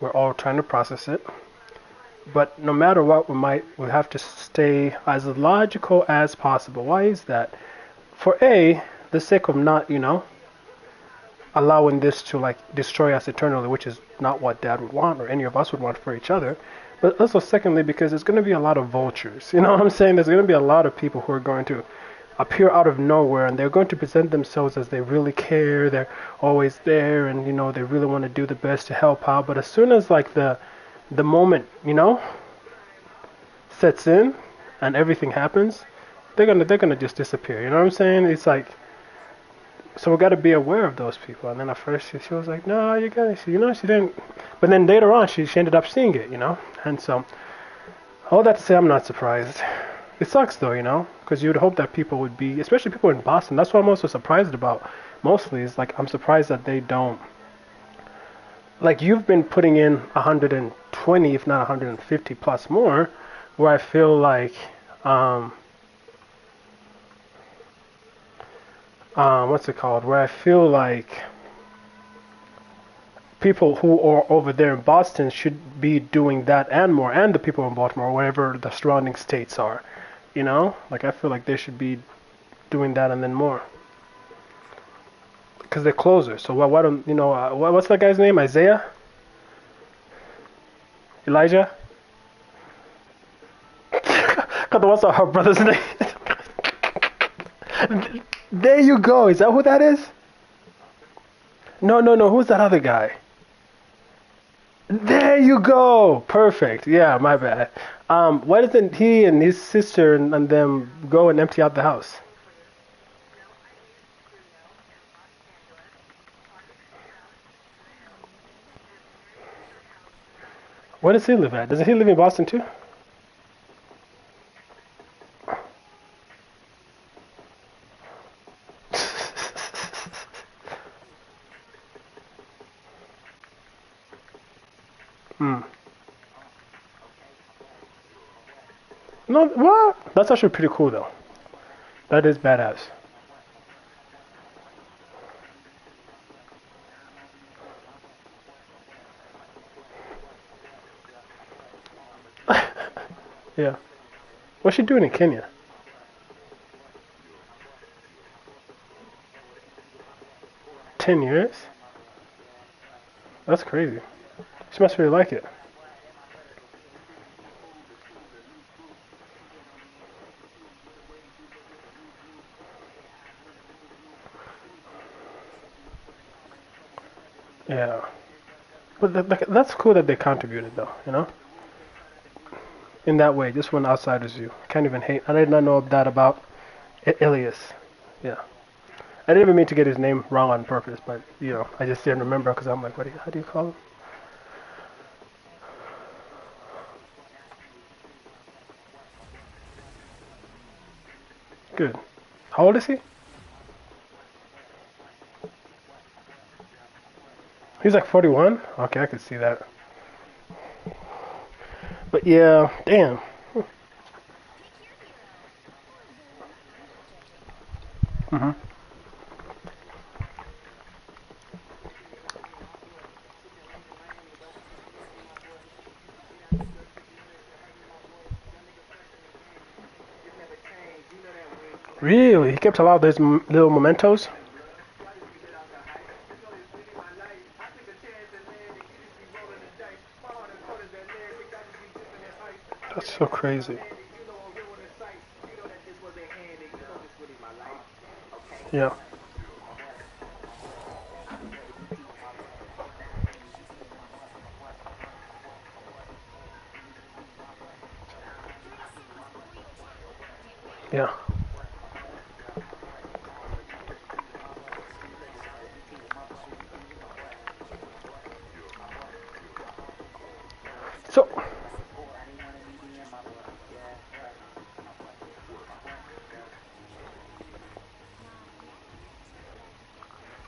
We're all trying to process it. But no matter what, we have to stay as logical as possible. Why is that? For the sake of not, allowing this to like destroy us eternally, which is not what Dad would want or any of us would want for each other. But also, secondly, because there's going to be a lot of vultures. You know what I'm saying? There's going to be a lot of people who are going to appear out of nowhere, and they're going to present themselves as they really care. They're always there, and they really want to do the best to help out. But as soon as like the moment, sets in, and everything happens, they're gonna just disappear. You know what I'm saying? It's like, so we got to be aware of those people. And then at first she was like, no, you gotta see, she didn't. But then later on, she ended up seeing it, And so, all that to say, I'm not surprised. It sucks though, because you would hope that people would be, especially people in Boston. That's what I'm also surprised about. Mostly is like I'm surprised that they don't. Like you've been putting in 120, if not 150 plus more, where I feel like, what's it called? Where I feel like people who are over there in Boston should be doing that and more, and the people in Baltimore, wherever the surrounding states are. Like I feel like they should be doing that and then more. Because they're closer. So why don't, what's that guy's name? Isaiah? Elijah? What's her brother's name? There you go. Is that who that is? No. Who's that other guy? There you go. Perfect. Yeah, my bad. Why doesn't he and his sister and them go and empty out the house? Where does he live at? Doesn't he live in Boston too? Hmm. No, what? That's actually pretty cool though. That is badass. Yeah. What's she doing in Kenya? 10 years? That's crazy. She must really like it. Yeah. But that's cool that they contributed though, In that way, just when outsiders view. Can't even hate. I did not know that about Ilias. Yeah. I didn't even mean to get his name wrong on purpose, but, I just didn't remember because I'm like, how do you call him? Good. How old is he? He's like 41? Okay, I could see that. But yeah, damn. Hmm. Really? He kept a lot of those little mementos? That's so crazy. Yeah. Yeah. So,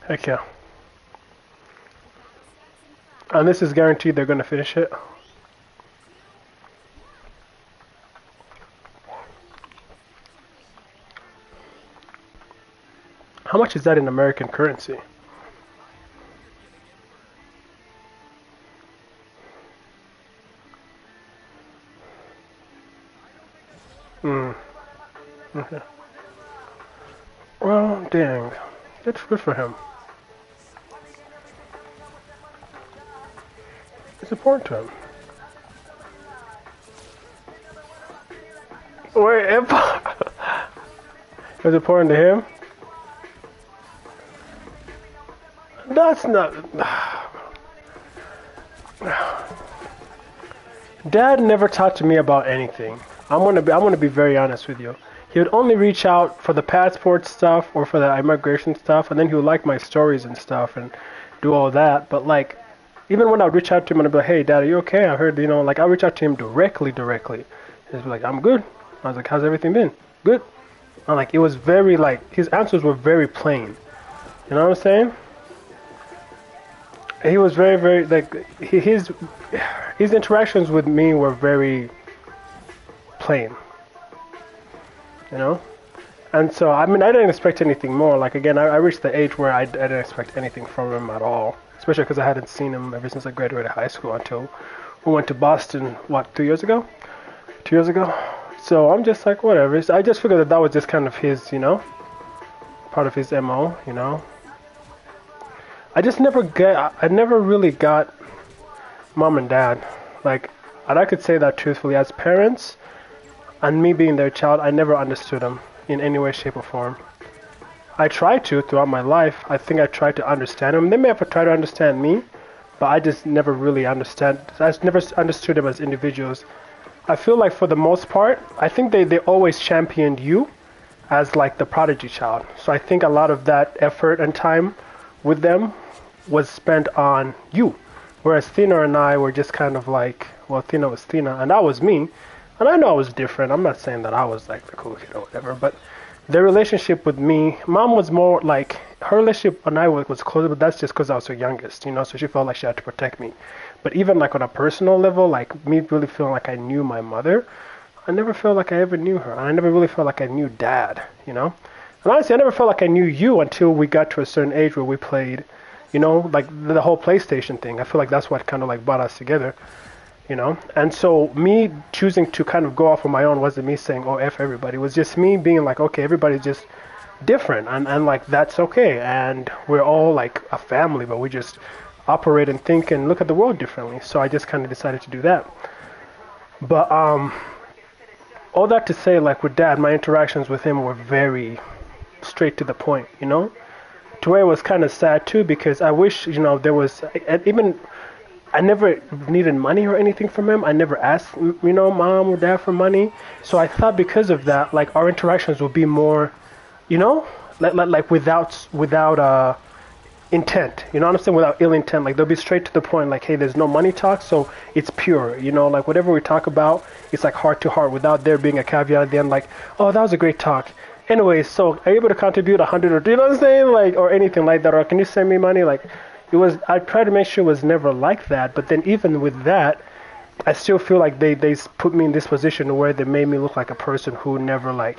heck yeah. And this is guaranteed they're going to finish it? How much is that in American currency? Mm. Okay. Well, dang. That's good for him. It's important to him. Wait, if it's important to him? That's not. Dad never talked to me about anything. I'm gonna be very honest with you. He would only reach out for the passport stuff or for the immigration stuff, and then he would like my stories and stuff and do all that. But like, even when I would reach out to him and I'd be like, "Hey, Dad, are you okay? I heard, like I reach out to him directly. He'd be like, "I'm good." I was like, "How's everything been?" "Good." And like, it was very like his answers were very plain. You know what I'm saying? He was very like his interactions with me were very plain, you know. And so I mean I didn't expect anything more. Like again, I reached the age where I didn't expect anything from him at all, especially because I hadn't seen him ever since I graduated high school until we went to Boston. What, 2 years ago? 2 years ago. So I'm just like whatever. I just figured that was just kind of his, part of his mo. I never really got mom and dad. Like, and I could say that truthfully, as parents, and me being their child, I never understood them in any way, shape, or form. I tried to throughout my life. I think I tried to understand them. They may have tried to understand me, but I just never really understand. I never understood them as individuals. I feel like for the most part, I think they always championed you as like the prodigy child. So I think a lot of that effort and time with them was spent on you. Whereas Thina and I were just kind of like, well, Thina was Thina, and that was me. And I know I was different. I'm not saying that I was like the cool kid or whatever, but their relationship with me, mom was more like, her relationship and I was closer, but that's just because I was her youngest, so she felt like she had to protect me. But even like on a personal level, like me really feeling like I knew my mother, I never felt like I ever knew her. And I never really felt like I knew dad. And honestly, I never felt like I knew you until we got to a certain age where we played, like the whole PlayStation thing. I feel like that's what kind of like brought us together. And so me choosing to kind of go off on my own wasn't me saying, oh, F everybody. It was just me being like, okay, everybody's just different. And like, that's okay. And we're all like a family, but we just operate and think and look at the world differently. So I just kind of decided to do that. But all that to say, like with dad, my interactions with him were very straight to the point, to where it was kind of sad too, because I wish, there was, even, I never needed money or anything from him. I never asked, mom or dad for money. So I thought because of that, like our interactions would be more, like without intent, you know what I'm saying? Without ill intent, like they'll be straight to the point, like, hey, there's no money talk, so it's pure, like whatever we talk about, it's like heart to heart without there being a caveat at the end, like, oh, that was a great talk. Anyway, so are you able to contribute 100 or, you know what I'm saying? Like, or anything like that, or can you send me money? Like, I tried to make sure it was never like that, but then even with that, I still feel like they put me in this position where they made me look like a person who never like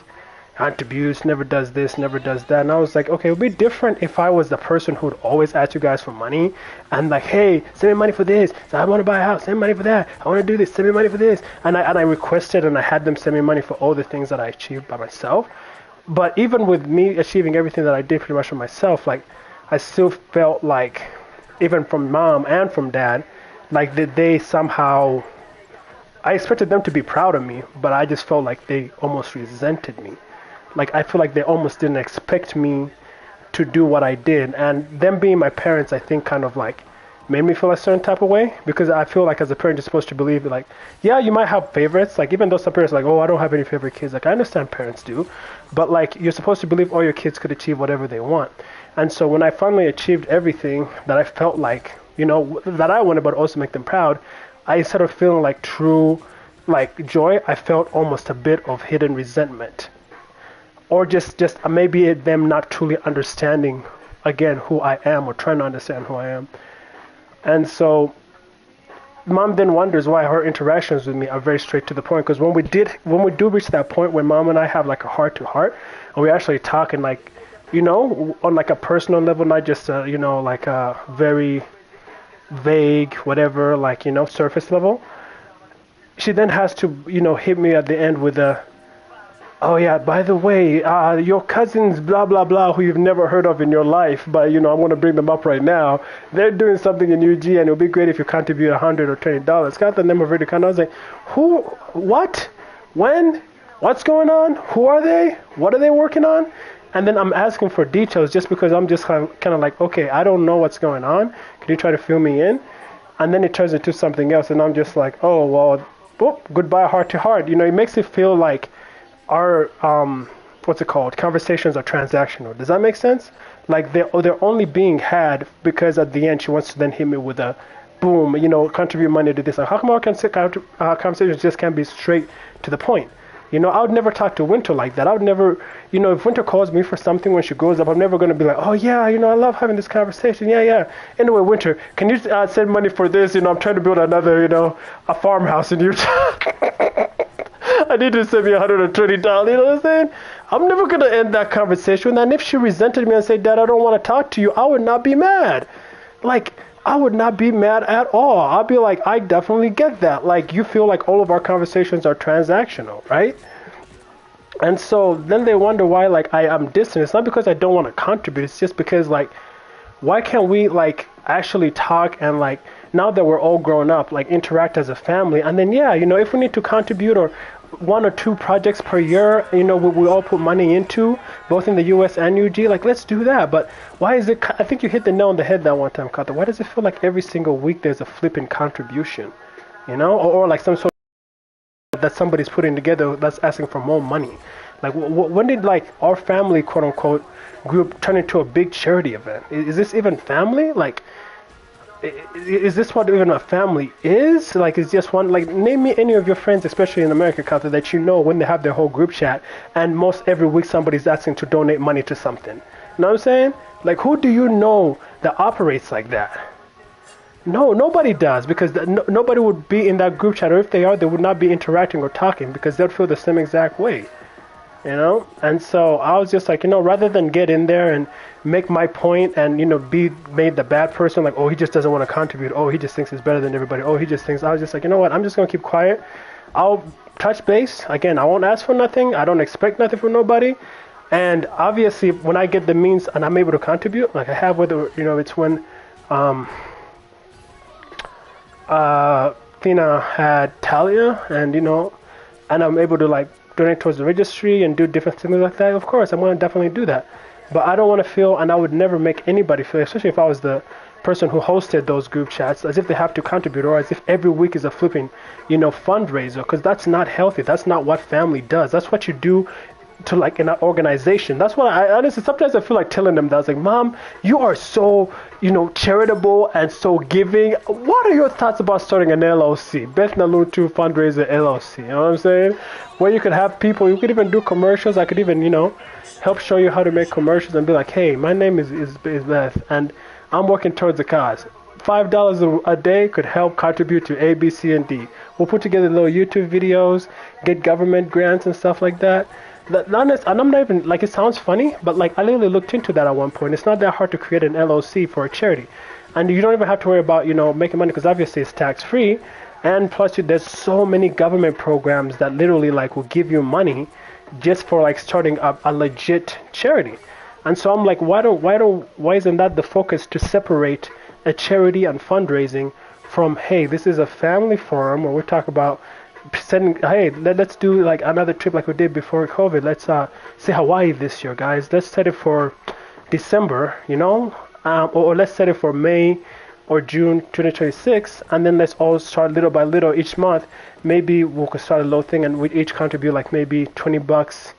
contributes, never does this, never does that. And I was like, okay, it would be different if I was the person who would always ask you guys for money and like, hey, send me money for this. So I want to buy a house, send me money for that. I want to do this, send me money for this. And I requested and I had them send me money for all the things that I achieved by myself. But even with me achieving everything that I did pretty much for myself, like I still felt like, even from mom and from dad, like that they somehow, I expected them to be proud of me, but I just felt like they almost resented me. Like I feel like they almost didn't expect me to do what I did. And them being my parents, I think kind of like made me feel a certain type of way, because I feel like as a parent you're supposed to believe like, yeah, you might have favorites, like even though some parents are like, oh, I don't have any favorite kids, like I understand parents do, but like you're supposed to believe all your kids could achieve whatever they want. And so when I finally achieved everything that I felt like, that I wanted, but also make them proud, I instead of feeling like true like joy, I felt almost a bit of hidden resentment, or just maybe them not truly understanding again who I am, or trying to understand who I am. And so mom then wonders why her interactions with me are very straight to the point, because when we do reach that point where mom and I have like a heart to heart and we actually talk and like, on like a personal level, not just like a very vague whatever, like surface level, she then has to hit me at the end with a, oh yeah, by the way, your cousins, blah blah blah, who you've never heard of in your life, but I'm going to bring them up right now. They're doing something in UG, and it'll be great if you contribute $100 or $20. Got the name of it. I was like, who? What? When? What's going on? Who are they? What are they working on? And then I'm asking for details just because I'm just kind of like, okay, I don't know what's going on. Can you try to fill me in? And then it turns into something else, and I'm just like, oh well, boop, goodbye, heart to heart. It makes it feel like our what's it called? Conversations are transactional. Does that make sense? Like they're only being had because at the end she wants to then hit me with a boom, contribute money to this. Like, how come our conversations just can't be straight to the point? I would never talk to Winter like that. I would never, if Winter calls me for something when she grows up, I'm never going to be like, oh yeah, I love having this conversation. Yeah, yeah. Anyway, Winter, can you send money for this? I'm trying to build another, a farmhouse in Utah. I need to send me $120. You know what I'm saying? I'm never going to end that conversation. And if she resented me and said, Dad, I don't want to talk to you, I would not be mad. Like, I would not be mad at all. I'll be like, I definitely get that. Like, you feel like all of our conversations are transactional, right? And so then they wonder why, like, I am distant. It's not because I don't want to contribute. It's just because, like, why can't we, like, actually talk and, like, now that we're all grown up, like, interact as a family? And then, yeah, if we need to contribute or 1 or 2 projects per year, we all put money into, both in the US and UG, like, let's do that. But why is it, I think you hit the nail on the head that one time, Kata. Why does it feel like every single week there's a flipping contribution, or like some sort of that somebody's putting together that's asking for more money? Like, when did, like, our family, quote unquote, group turn into a big charity event? Is this even family? Like, is this what even a family is? Like, is just one, like, name me any of your friends, especially in America, Kata, that when they have their whole group chat and most every week somebody's asking to donate money to something. You know what I'm saying? Like, who do you know that operates like that? No, nobody does, because nobody would be in that group chat, or if they are, they would not be interacting or talking because they'd feel the same exact way. And so I was just like, rather than get in there and make my point and, be made the bad person, like, oh, he just doesn't want to contribute. Oh, he just thinks he's better than everybody. Oh, he just thinks, I was just like, what? I'm just going to keep quiet. I'll touch base. Again, I won't ask for nothing. I don't expect nothing from nobody. And obviously, when I get the means and I'm able to contribute, like I have, whether, it's when Fina had Talia and, and I'm able to, like, donate towards the registry and do different things like that, of course, I'm going to definitely do that. But I don't want to feel, and I would never make anybody feel, especially if I was the person who hosted those group chats, as if they have to contribute, or as if every week is a flipping, fundraiser, because that's not healthy. That's not what family does. That's what you do to, like, in an organization. That's what I honestly, sometimes I feel like telling them that. I was like, Mom, you are so, charitable and so giving. What are your thoughts about starting an LLC? Beth Nalutu Fundraiser LLC. You know what I'm saying? Where you could have people, you could even do commercials. I could even, help show you how to make commercials and be like, hey, my name is Beth, and I'm working towards a cause. $5 a day could help contribute to A, B, C, and D. We'll put together little YouTube videos, get government grants and stuff like that. And I'm not even, like, it sounds funny, but, like, I literally looked into that at one point. It's not that hard to create an LLC for a charity. And you don't even have to worry about, making money, because obviously it's tax-free. And plus, there's so many government programs that literally, like, will give you money just for, like, starting a legit charity. And so I'm like, why isn't that the focus, to separate a charity and fundraising from, hey, this is a family forum where we talk about hey, let's do, like, another trip like we did before COVID. Let's say Hawaii this year, guys. Let's set it for December, or let's set it for May or June 2026, and then let's all start little by little each month. Maybe we could start a low thing and we each contribute like maybe $20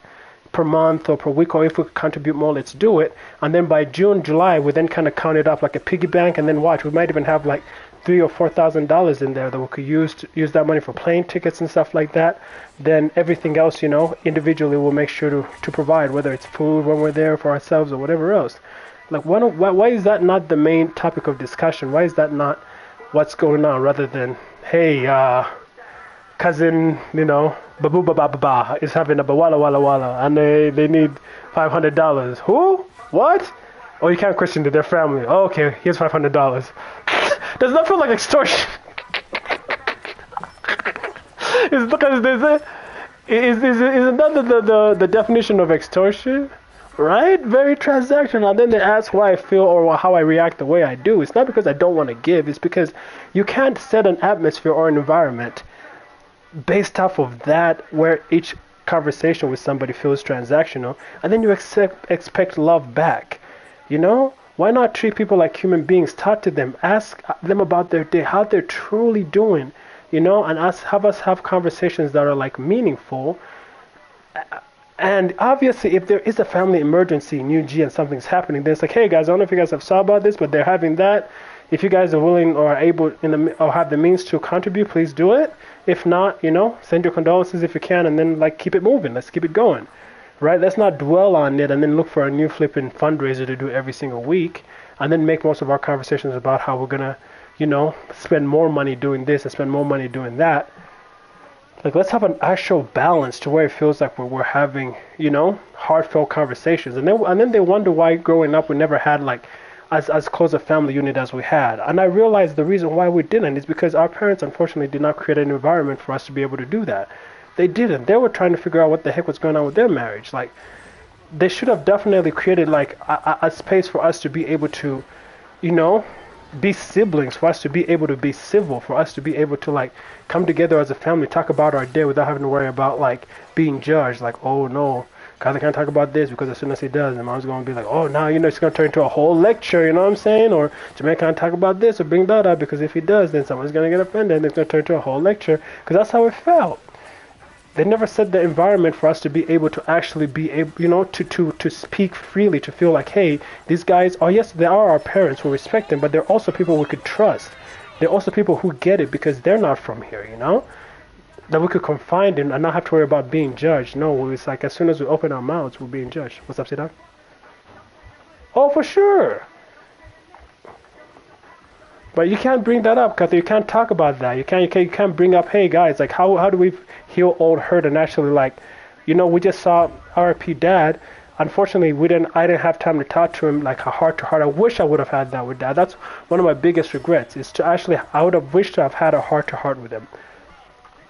per month or per week, or if we could contribute more, let's do it. And then by June, July, we then kind of count it up like a piggy bank, and then watch, we might even have like $3,000 or $4,000 in there that we could use that money for plane tickets and stuff like that. Then everything else, individually we'll make sure to provide, whether it's food when we're there for ourselves or whatever else. Like, why is that not the main topic of discussion? Why is that not what's going on, rather than, hey, cousin, babu ba is having a bawala wala wala and they need $500. Who? What? Oh, you can't question their family. Oh, okay, here's $500. Does that feel like extortion? It's because Isn't that the definition of extortion? Right? Very transactional. And then they ask why I feel or how I react the way I do. It's not because I don't want to give. It's because you can't set an atmosphere or an environment based off of that where each conversation with somebody feels transactional and then you expect love back. You know? Why not treat people like human beings? Talk to them. Ask them about their day, how they're truly doing. You know, and have us have conversations that are like meaningful. And obviously, if there is a family emergency in UG and something's happening, then it's like, hey guys, I don't know if you guys have saw about this, but they're having that. If you guys are willing or are able or have the means to contribute, please do it. If not, you know, send your condolences if you can, and then like keep it moving. Let's keep it going, right? Let's not dwell on it and then look for a new flipping fundraiser to do every single week, and then make most of our conversations about how we're gonna, you know, spend more money doing this and spend more money doing that. Like, let's have an actual balance to where it feels like we're having, you know, heartfelt conversations. And then they wonder why growing up we never had like as close a family unit as we had. And I realized the reason why we didn't is because our parents unfortunately did not create an environment for us to be able to do that. They didn't. They were trying to figure out what the heck was going on with their marriage. Like, they should have definitely created like a space for us to be able to, you know, be siblings, for us to be able to be civil, for us to be able to like come together as a family, talk about our day without having to worry about like being judged. Like, oh no, Kyler can't talk about this because as soon as he does, the mom's going to be like, oh, now you know it's going to turn into a whole lecture, you know what I'm saying? Or Jermaine can't talk about this or bring that up because if he does, then someone's going to get offended and it's going to turn into a whole lecture, because that's how it felt. They never set the environment for us to be able to actually be able, you know, to speak freely, to feel like, hey, these guys, oh yes, they are our parents, we respect them, but they're also people we could trust. They're also people who get it because they're not from here, you know? That we could confide in and not have to worry about being judged. No, it's like as soon as we open our mouths, we're being judged. What's up, Siddharth? Oh, for sure. But you can't bring that up because you can't talk about that. You can't bring up, hey guys, like how do we heal old hurt and actually like, you know, we just saw R.I.P. Dad. Unfortunately, I didn't have time to talk to him like a heart to heart. I wish I would have had that with Dad. That's one of my biggest regrets. Is to actually I would have wished to have had a heart to heart with him.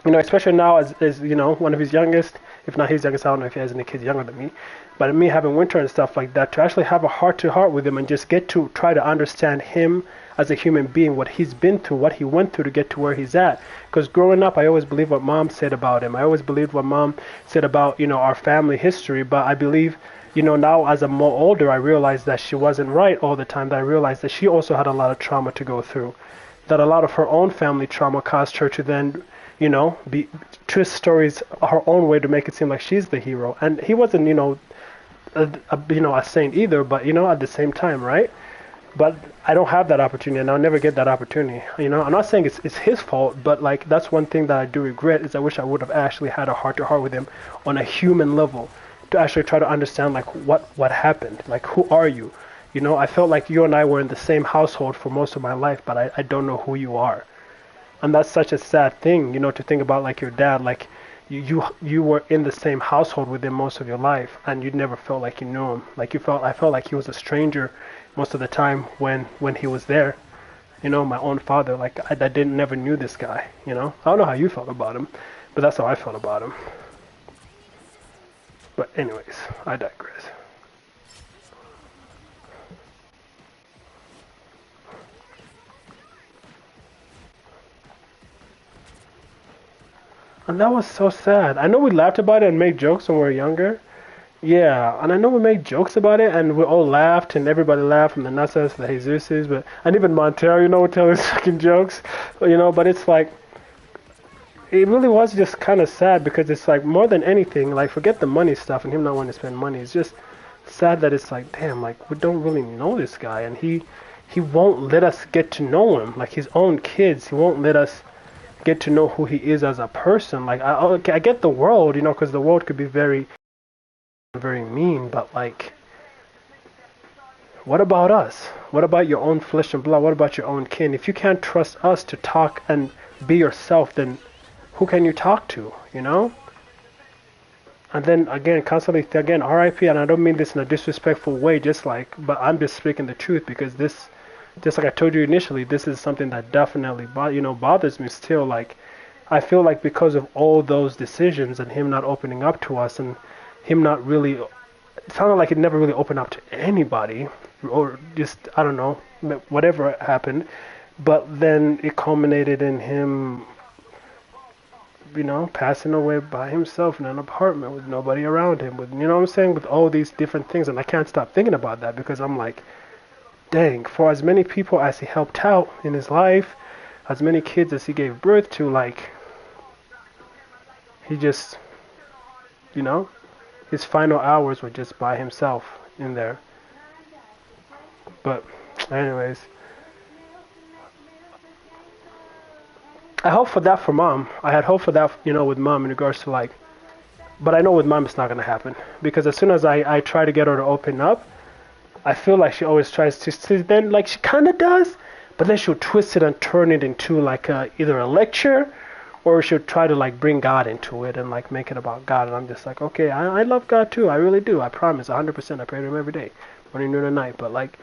You know, especially now as you know, one of his youngest, if not his youngest, I don't know if he has any kids younger than me, but me having winter and stuff like that, to actually have a heart to heart with him and just get to try to understand him as a human being, what he's been through, what he went through to get to where he's at. Because growing up, I always believed what Mom said about him. I always believed what Mom said about, you know, our family history, but I believe, you know, now as I'm more older, I realize that she wasn't right all the time, that I realized that she also had a lot of trauma to go through, that a lot of her own family trauma caused her to then, you know, twist stories her own way to make it seem like she's the hero. And he wasn't, you know, a saint either, but, you know, at the same time, right? But I don't have that opportunity, and I'll never get that opportunity. You know, I'm not saying it's his fault, but like that's one thing that I do regret is I wish I would have actually had a heart-to-heart with him on a human level to actually try to understand like what happened, like who are you? You know, I felt like you and I were in the same household for most of my life, but I don't know who you are. And that's such a sad thing, you know, to think about like your dad, like you were in the same household with him most of your life, and you never felt like you knew him. Like I felt like he was a stranger most of the time when he was there. You know, my own father, like I never knew this guy, you know. I don't know how you felt about him, but that's how I felt about him. But anyways, I digress. And that was so sad. I know we laughed about it and made jokes when we were younger. Yeah, and I know we made jokes about it and we all laughed and everybody laughed from the Nassas, the Jesuses, and even Montero, you know, would tell his fucking jokes. You know, but it's like, it really was just kind of sad because it's like more than anything, like forget the money stuff and him not wanting to spend money. It's just sad that it's like, damn, like we don't really know this guy and he won't let us get to know him. Like his own kids, he won't let us get to know who he is as a person. Like I get the world, you know, because the world could be very, very mean, but like, what about us? What about your own flesh and blood? What about your own kin? If you can't trust us to talk and be yourself, then who can you talk to, you know? And then again, constantly again, RIP, and I don't mean this in a disrespectful way, but I'm just speaking the truth because this, just like I told you initially, this is something that definitely, bothers me still. Like, I feel like because of all those decisions and him not opening up to us and him not really, it sounded like it never really opened up to anybody, or just, I don't know, whatever happened. But then it culminated in him, passing away by himself in an apartment with nobody around him, with, what I'm saying, with all these different things. And I can't stop thinking about that because I'm like, dang, for as many people as he helped out in his life, as many kids as he gave birth to, like, he just, his final hours were just by himself in there. But, anyways, I hope for that for mom. I had hope for that, with mom in regards to like, but I know with mom it's not going to happen. Because as soon as I try to get her to open up, I feel like she always tries to, then like she kind of does, but then she'll twist it and turn it into like either a lecture or she'll try to like bring God into it and like make it about God. And I'm just like, okay, I love God too. I really do. I promise, 100%. I pray to him every day, morning, noon, and night. But like,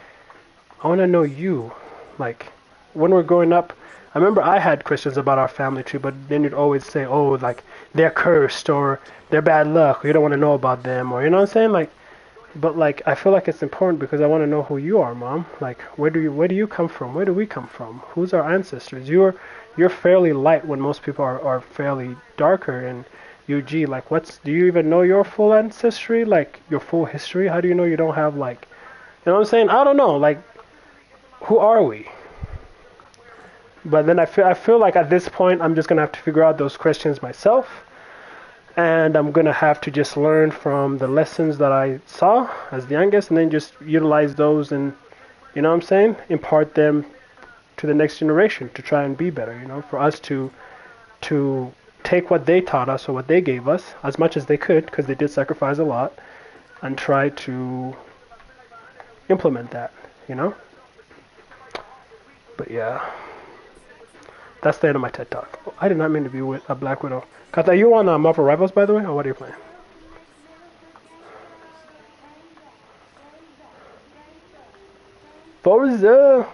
I want to know you. Like, when we're growing up, I remember I had questions about our family tree, but then you'd always say, oh, like, they're cursed or they're bad luck or you don't want to know about them or, you know what I'm saying? Like, but like, I feel like it's important because I want to know who you are, Mom. Like, where do you come from? Where do we come from? Who's our ancestors? You're fairly light when most people are fairly darker. And UG, like, do you even know your full ancestry? Like, your full history? How do you know you don't have, like, you know what I'm saying? I don't know. Like, who are we? But then I feel like at this point, I'm just going to have to figure out those questions myself. And I'm going to have to just learn from the lessons that I saw as the youngest and then just utilize those and, you know what I'm saying, impart them to the next generation to try and be better, for us to take what they taught us or what they gave us as much as they could, because they did sacrifice a lot, and try to implement that. But yeah, that's the end of my TED Talk. Oh, I did not mean to be with a Black Widow. Kat, are you on Marvelrivals, by the way, or what are you playing? Forza!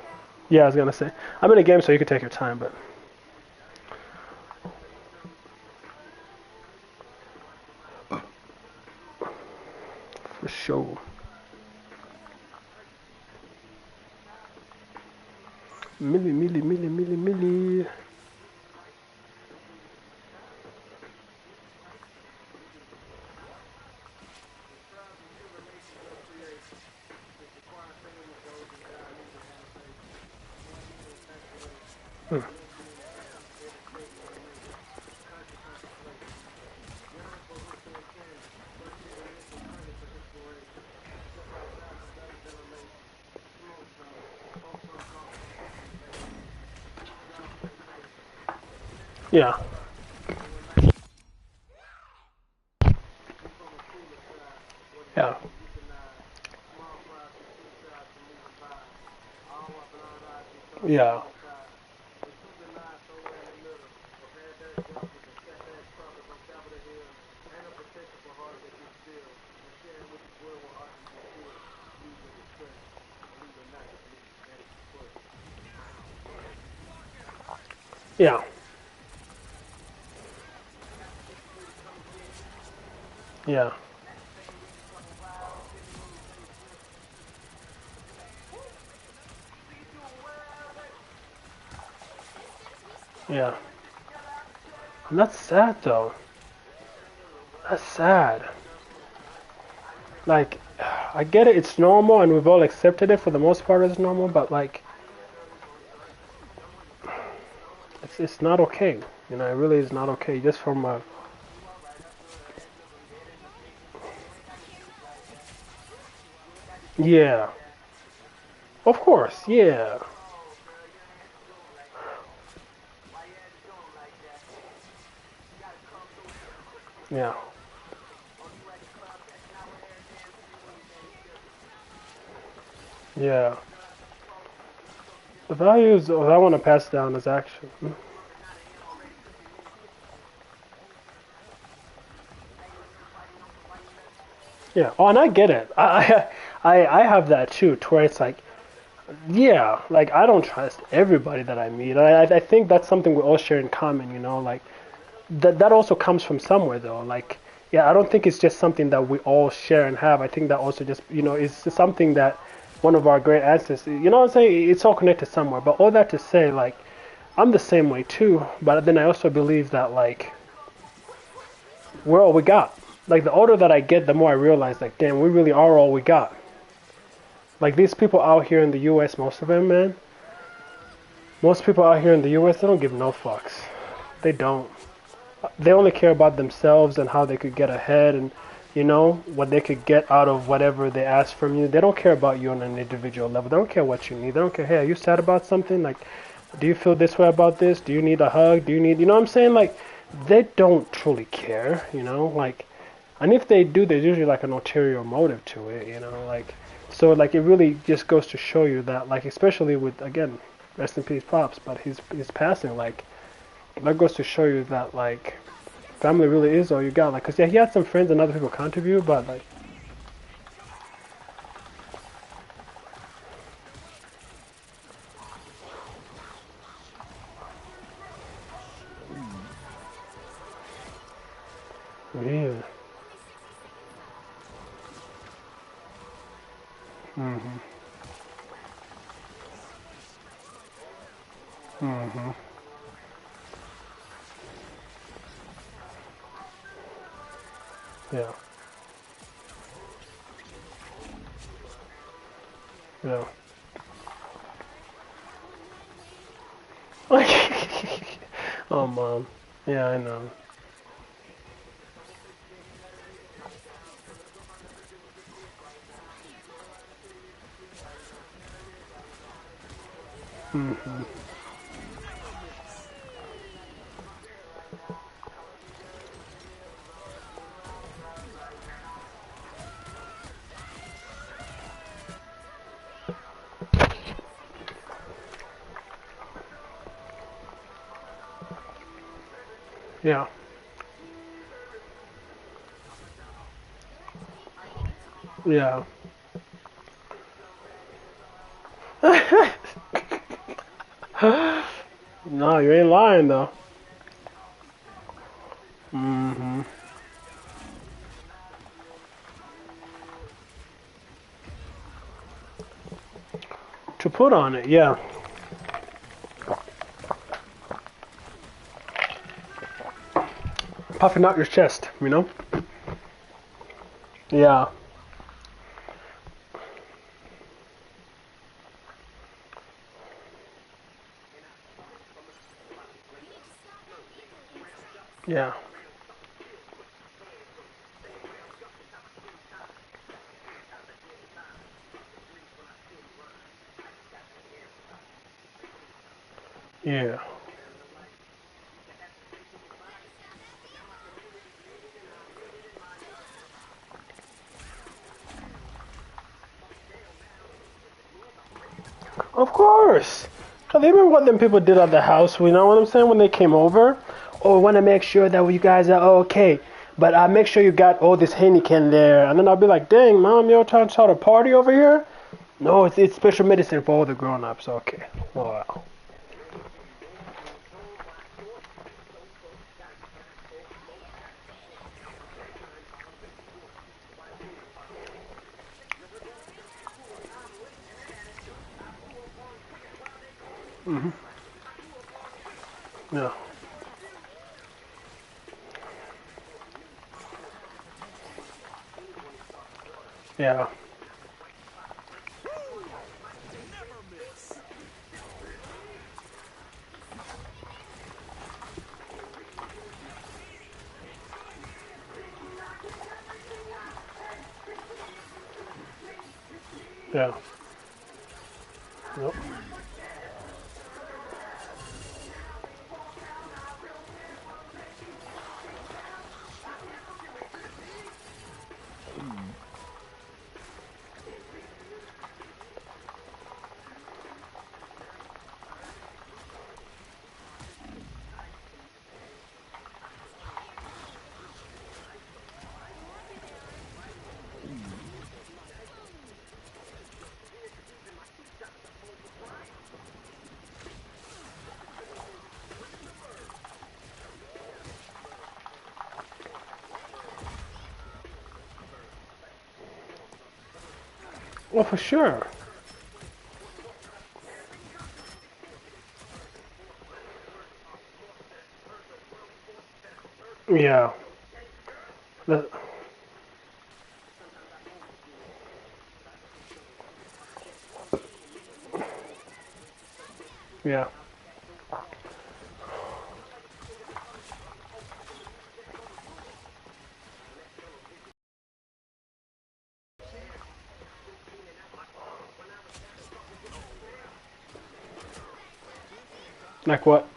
Yeah, I was gonna say. I'm in a game, so you can take your time, but... For sure. Millie. Hmm. Yeah. Yeah. Yeah. Yeah. Yeah. Yeah. And that's sad, though. That's sad. Like, I get it, it's normal, and we've all accepted it for the most part as normal, but, like, it's not okay. It really is not okay. Just from a... Yeah. Of course, yeah. Yeah. Yeah. The values I want to pass down is action. Yeah. Oh, and I get it. I have that too, to where it's like Yeah, like I don't trust everybody that I meet. I think that's something we all share in common, you know, like that also comes from somewhere though. Like yeah, I don't think it's just something that we all share and have. I think that also just, you know, is something that one of our great ancestors, you know what I'm saying? It's all connected somewhere. But all that to say, like I'm the same way too, but then I also believe that like we're all we got. Like the older that I get, the more I realize like damn, we really are all we got. Like these people out here in the US, most of them, man, most people out here in the US, they don't give no fucks. They don't. They only care about themselves and how they could get ahead and, you know, what they could get out of whatever they ask from you. They don't care about you on an individual level. They don't care what you need. They don't care, hey, are you sad about something? Like, do you feel this way about this? Do you need a hug? Do you need, you know what I'm saying? Like, they don't truly care, you know? Like, and if they do, there's usually like an ulterior motive to it, you know? Like, so, like, it really just goes to show you that, like, especially with, again, rest in peace, Pops, but his passing, like, that goes to show you that like family really is all you got. Like, cause yeah, he had some friends and other people contribute, but like, yeah, mhm, mhm, yeah, yeah. Like, oh mom, yeah, I know. Mhm, yeah, yeah. No, you ain't lying though. Mhm. To put on it, yeah. Puffing out your chest, you know. Yeah, yeah, yeah. Of course. Cause even what them people did at the house, you know what I'm saying, when they came over? Oh, want to make sure that you guys are okay. But make sure you got all this Heineken there. And then I'll be like, dang, mom, you're trying to start a party over here? No, it's special medicine for all the grown-ups. Okay. Wow. Hmm. Yeah. Yeah. Yeah. Yep. Well, for sure. Yeah. The- yeah. Like what?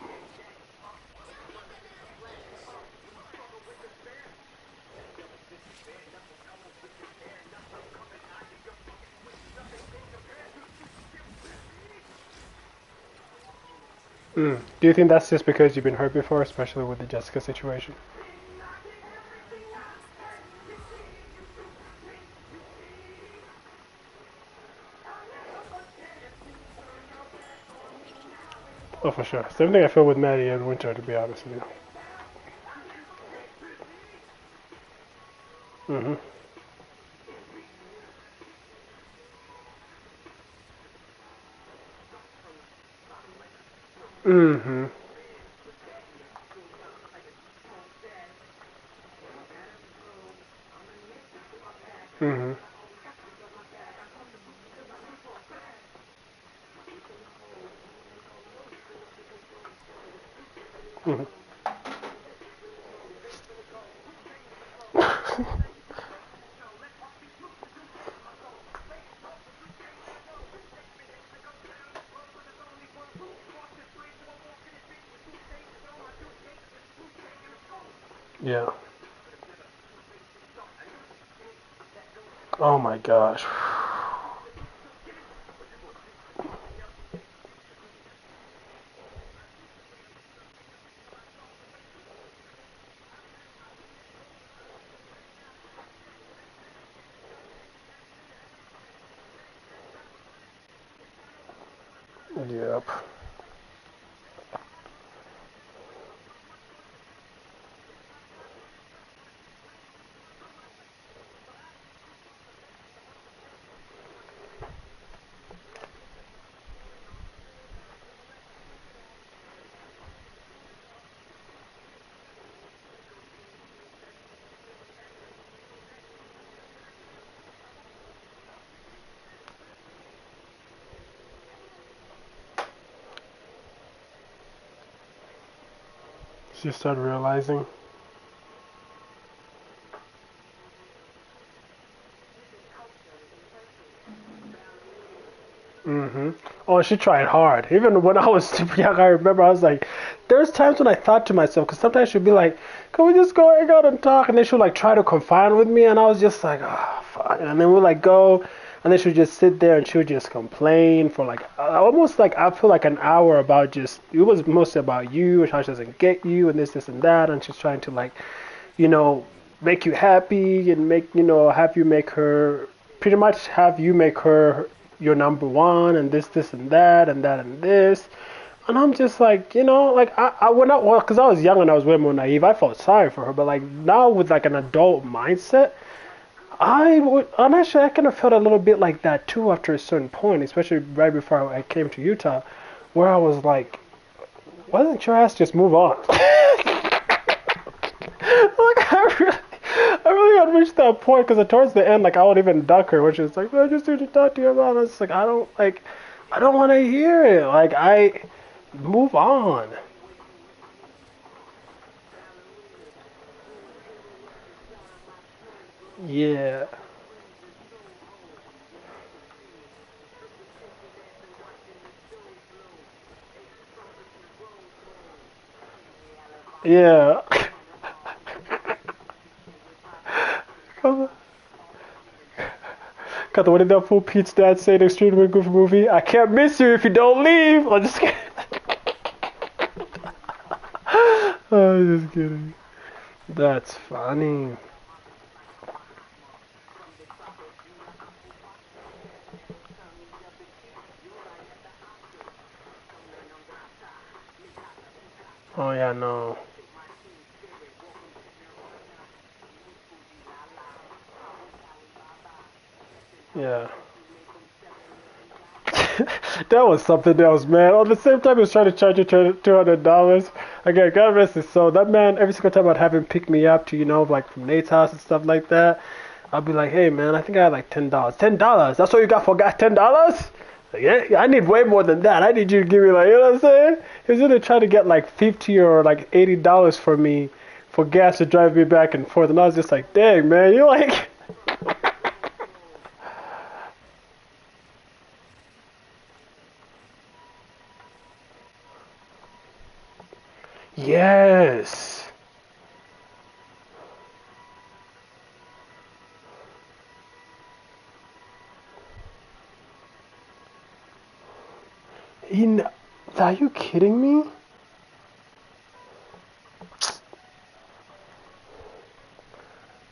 Mm. Do you think that's just because you've been hurt before, especially with the Jessica situation? Oh, for sure. Same thing I feel with Maddie and Winter, to be honest with you. Mm-hmm. Mm-hmm. Mm-hmm. Mm-hmm. Yeah. Oh my gosh. Yep. She started realizing. Mm-hmm. Oh, she tried hard. Even when I was super young, I remember I was like, there's times when I thought to myself, because sometimes she'd be like, can we just go hang out and talk? And then she'd like try to confide with me, and I was just like, oh, fine. And then we'd like go, and then she'd just sit there and she would just complain for like almost like I feel like an hour about just, it was mostly about you, and how she doesn't get you, and this, and that, and she's trying to like, you know, make you happy and make, have you make her, pretty much have you make her your number one and this and that and that and this. And I'm just like, like I when I, well, because I was young and I was way more naive, I felt sorry for her. But like now with like an adult mindset, I would, and actually I kind of felt a little bit like that too after a certain point, especially right before I came to Utah, where I was like, why doesn't your ass just move on? Like I really had reached that point because towards the end, like I would even duck her, which is like, I just need to talk to your mom. It's like I don't want to hear it. Like I move on. Yeah, yeah. Cause what did that fool Pete's dad say in Extremely Goofy movie? I can't miss you if you don't leave. I'm just kidding. I'm just kidding. That's funny. Oh yeah, no. Yeah. That was something else, man. On the same time, he was trying to charge you $200. Again, God rest his soul. That man, every single time I'd have him pick me up to, like from Nate's house and stuff like that, I'd be like, hey, man, I think I had like $10. $10? That's all you got for gas? $10? Like, yeah, I need way more than that. I need you to give me like, you know what I'm saying? He was either trying to get like 50 or like $80 for me for gas to drive me back and forth. And I was just like, dang, man, you're like... Yes. Are you kidding me?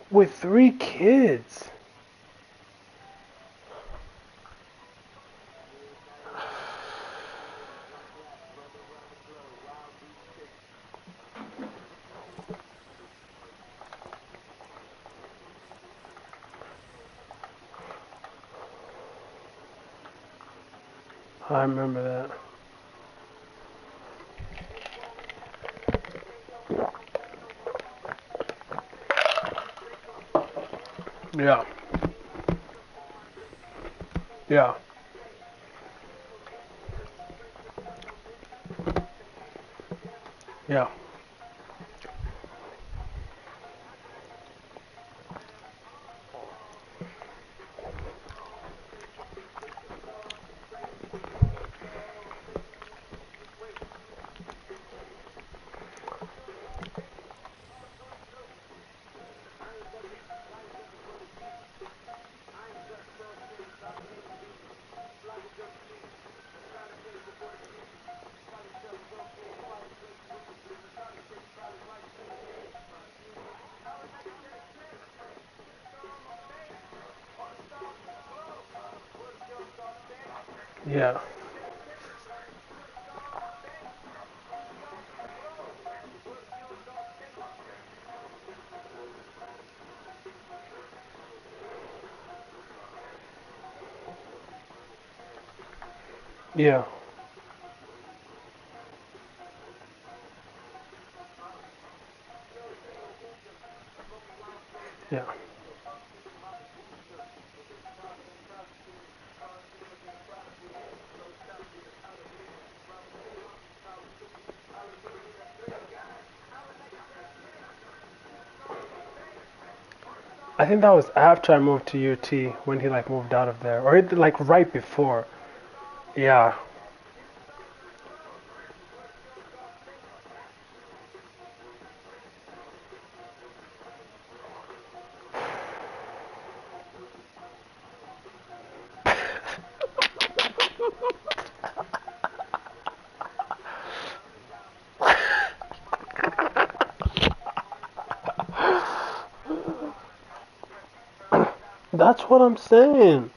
With 3 kids. I remember that. Yeah. Yeah. Yeah. Yeah. Yeah. Yeah. I think that was after I moved to UT when he like moved out of there, or like right before. Yeah. That's what I'm saying.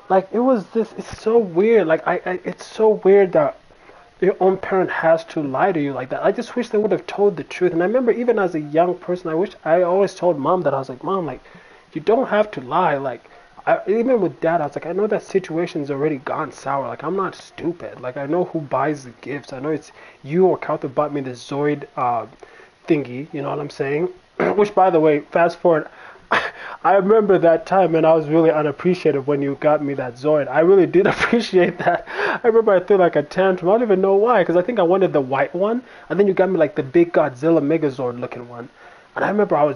Like it was this. It's so weird. Like it's so weird that your own parent has to lie to you like that. I just wish they would have told the truth. And I remember even as a young person, I always told mom that I was like, Mom, like, you don't have to lie. Like, even with dad, I was like, I know that situation's already gone sour. Like, I'm not stupid. Like, I know who buys the gifts. I know it's you or Cal that bought me the Zoid thingy. You know what I'm saying? Which, by the way, fast forward. I remember that time and I was really unappreciative when you got me that Zoid. I really did appreciate that. I remember I threw like a tantrum. I don't even know why, because I think I wanted the white one, and then you got me like the big Godzilla Megazord looking one. And I remember I don't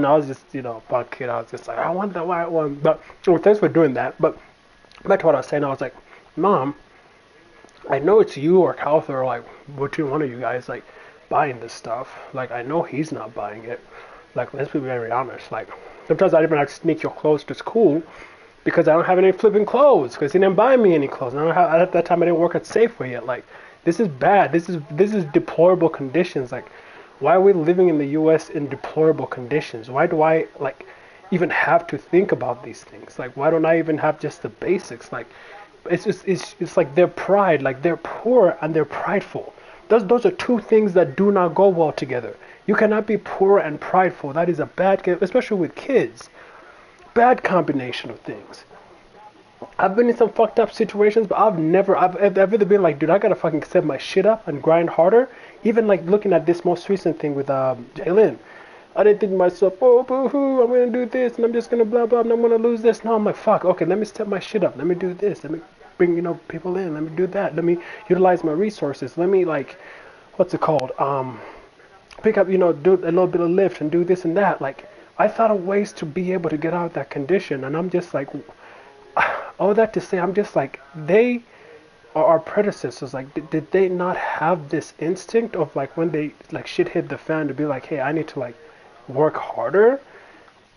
know, I was just, a punk kid. I was just like, I want the white one. But, oh, thanks for doing that. But back to what I was saying, I was like, Mom, I know it's you or Calther or like between one of you guys like buying this stuff. Like I know he's not buying it. Like let's be very honest. Like sometimes I even like sneak your clothes to school because I don't have any flipping clothes because he didn't buy me any clothes. And I don't have, at that time I didn't work at Safeway yet. Like this is bad. This is deplorable conditions. Like why are we living in the U.S. in deplorable conditions? Why do I like even have to think about these things? Like why don't I even have just the basics? Like it's like their pride, like they're poor and they're prideful. Those are two things that do not go well together. You cannot be poor and prideful. That is a bad, especially with kids. Bad combination of things. I've been in some fucked up situations, but I've either been like, dude, I gotta fucking step my shit up and grind harder. Even like looking at this most recent thing with Jalen. I didn't think to myself, oh, boo hoo, I'm gonna do this and I'm just gonna blah blah and I'm gonna lose this. No, I'm like, fuck, okay, let me step my shit up. Let me do this. Let me bring, people in. Let me do that. Let me utilize my resources. Let me like, what's it called? Pick up, do a little bit of lift and do this and that. Like, I thought of ways to be able to get out of that condition, and I'm just like, all that to say, I'm just like, they are our predecessors. Like, did they not have this instinct of like when they like shit hit the fan to be like, hey, I need to like work harder?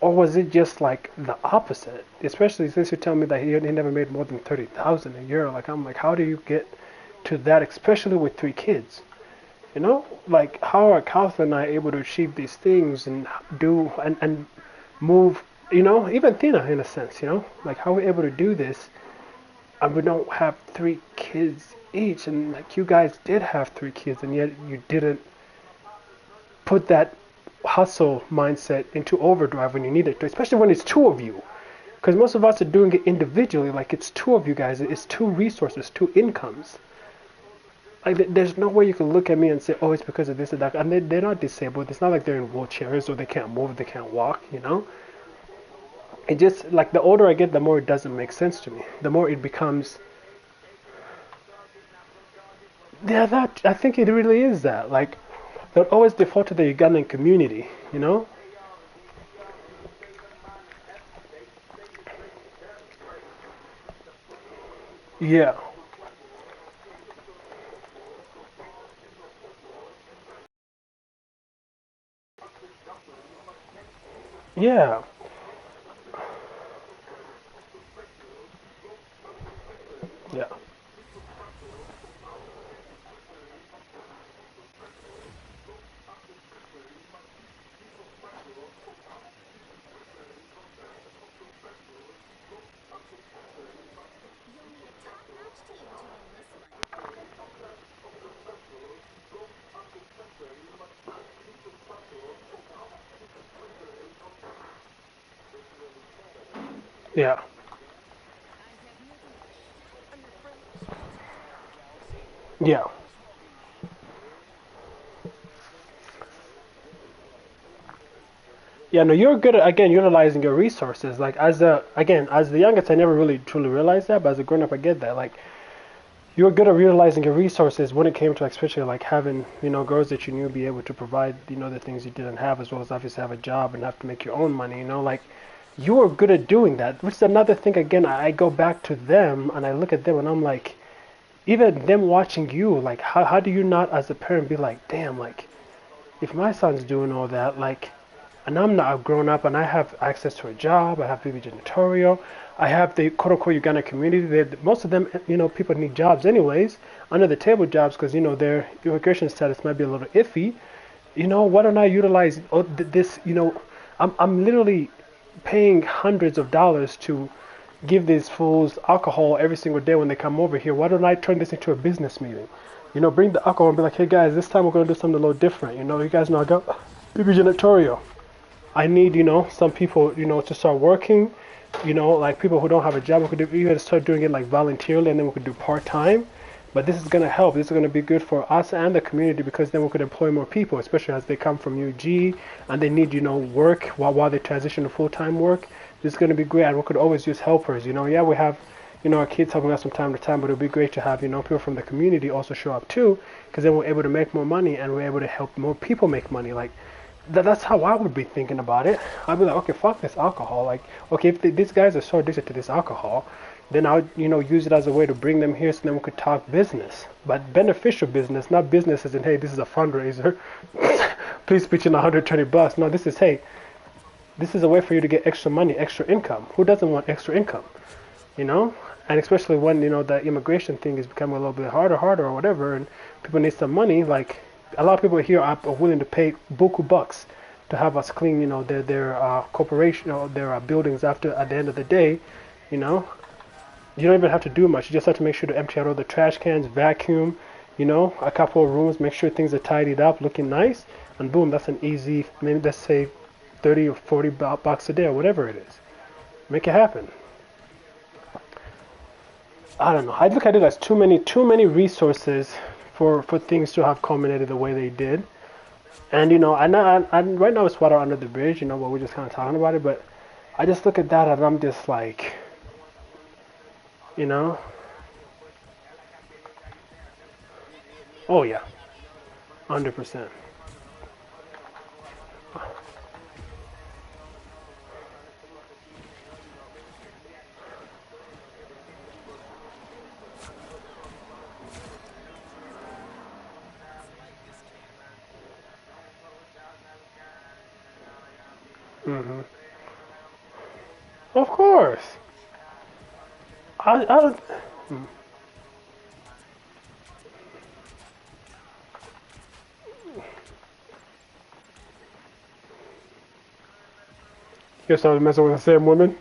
Or was it just like the opposite? Especially since you tell me that he never made more than 30,000 a year. Like, I'm like, how do you get to that, especially with 3 kids? Like, how are Kautha and I able to achieve these things and do and move, even Tina in a sense, like how we're able to do this and we don't have 3 kids each, and like you guys did have 3 kids and yet you didn't put that hustle mindset into overdrive when you need it to, especially when it's 2 of you. Because most of us are doing it individually, like it's 2 of you guys, it's 2 resources, 2 incomes. Like, there's no way you can look at me and say, oh, it's because of this or that. And they're not disabled. It's not like they're in wheelchairs or they can't move, they can't walk. It just, like, the older I get, the more it doesn't make sense to me. The more it becomes, yeah, that, I think it really is that. Like, they'll always default to the Ugandan community. Yeah. Yeah. Yeah. Yeah. Yeah. Yeah, no, you're good at, again, utilizing your resources. Like, as the youngest, I never really truly realized that, but as a grown up, I get that. Like, you're good at utilizing your resources when it came to, like, especially like having, girls that you knew be able to provide, the things you didn't have, as well as obviously have a job and have to make your own money. Like, you were good at doing that, which is another thing. Again, I go back to them and I look at them and I'm like, even them watching you, like, how do you not, as a parent, be like, damn, like, if my son's doing all that, like, and I'm not grown up and I have access to a job, I have baby janitorial, I have the quote unquote Uganda community. Most of them, people need jobs anyways, under the table jobs, because, their immigration status might be a little iffy. Why don't I utilize this? I'm literally paying hundreds of dollars to give these fools alcohol every single day when they come over here. Why don't I turn this into a business meeting? Bring the alcohol and be like, hey guys, this time we're going to do something a little different. You guys know I got baby janitorial. I need, some people, to start working, like people who don't have a job. We could even start doing it like voluntarily, and then we could do part-time. But this is going to help. This is going to be good for us and the community, because then we could employ more people, especially as they come from UG and they need, work while they transition to full-time work. This is going to be great. And we could always use helpers. Yeah, we have, our kids helping us from time to time, but it would be great to have, people from the community also show up too, because then we're able to make more money and we're able to help more people make money. Like, that's how I would be thinking about it. I'd be like, okay, fuck this alcohol. Like, okay, if these guys are so addicted to this alcohol, then I would, use it as a way to bring them here so then we could talk business. But beneficial business, not business as in, hey, this is a fundraiser. Please pitch in $120. No, this is, hey, this is a way for you to get extra money, extra income. Who doesn't want extra income? You know? And especially when, the immigration thing is becoming a little bit harder or whatever, and people need some money, like, a lot of people here are willing to pay buku bucks to have us clean, their corporation or their buildings at the end of the day. You don't even have to do much. You just have to make sure to empty out all the trash cans, vacuum, a couple of rooms, make sure things are tidied up, looking nice, and boom, that's an easy, maybe let's say 30 or 40 bucks a day or whatever it is. Make it happen. I don't know. I look at it as too many resources for things to have culminated the way they did. And I right now it's water under the bridge. But we're just kind of talking about it. But I just look at that and I'm just like, you know, oh yeah, 100%. Hmm. Of course. I don't. You started messing with the same woman.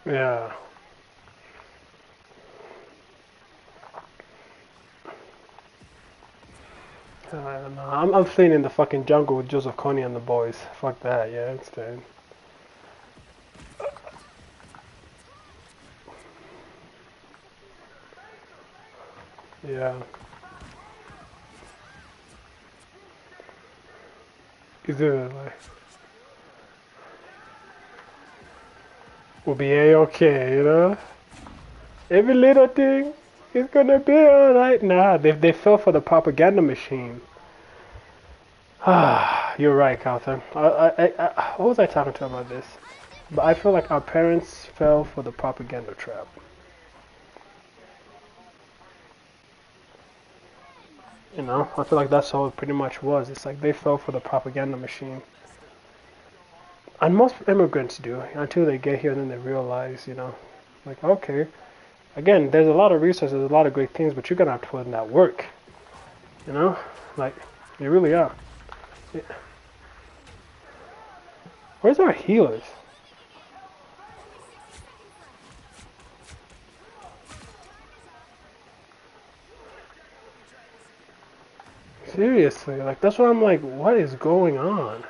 Yeah. I don't know. I'm staying in the fucking jungle with Joseph Kony and the boys. Fuck that. Yeah, it's dead. Yeah. He's doing it like we'll be a-okay. Every little thing is gonna be alright. Nah, they fell for the propaganda machine. Ah, you're right, Carlton. What was I talking to about this? But I feel like our parents fell for the propaganda trap. I feel like that's all it pretty much was. It's like they fell for the propaganda machine. And most immigrants do until they get here and then they realize, like, okay, again, there's a lot of resources, a lot of great things, but you're gonna have to put in that work, you know? Like, you really are. Yeah. Where's our healers? Seriously, like, that's what I'm like, what is going on?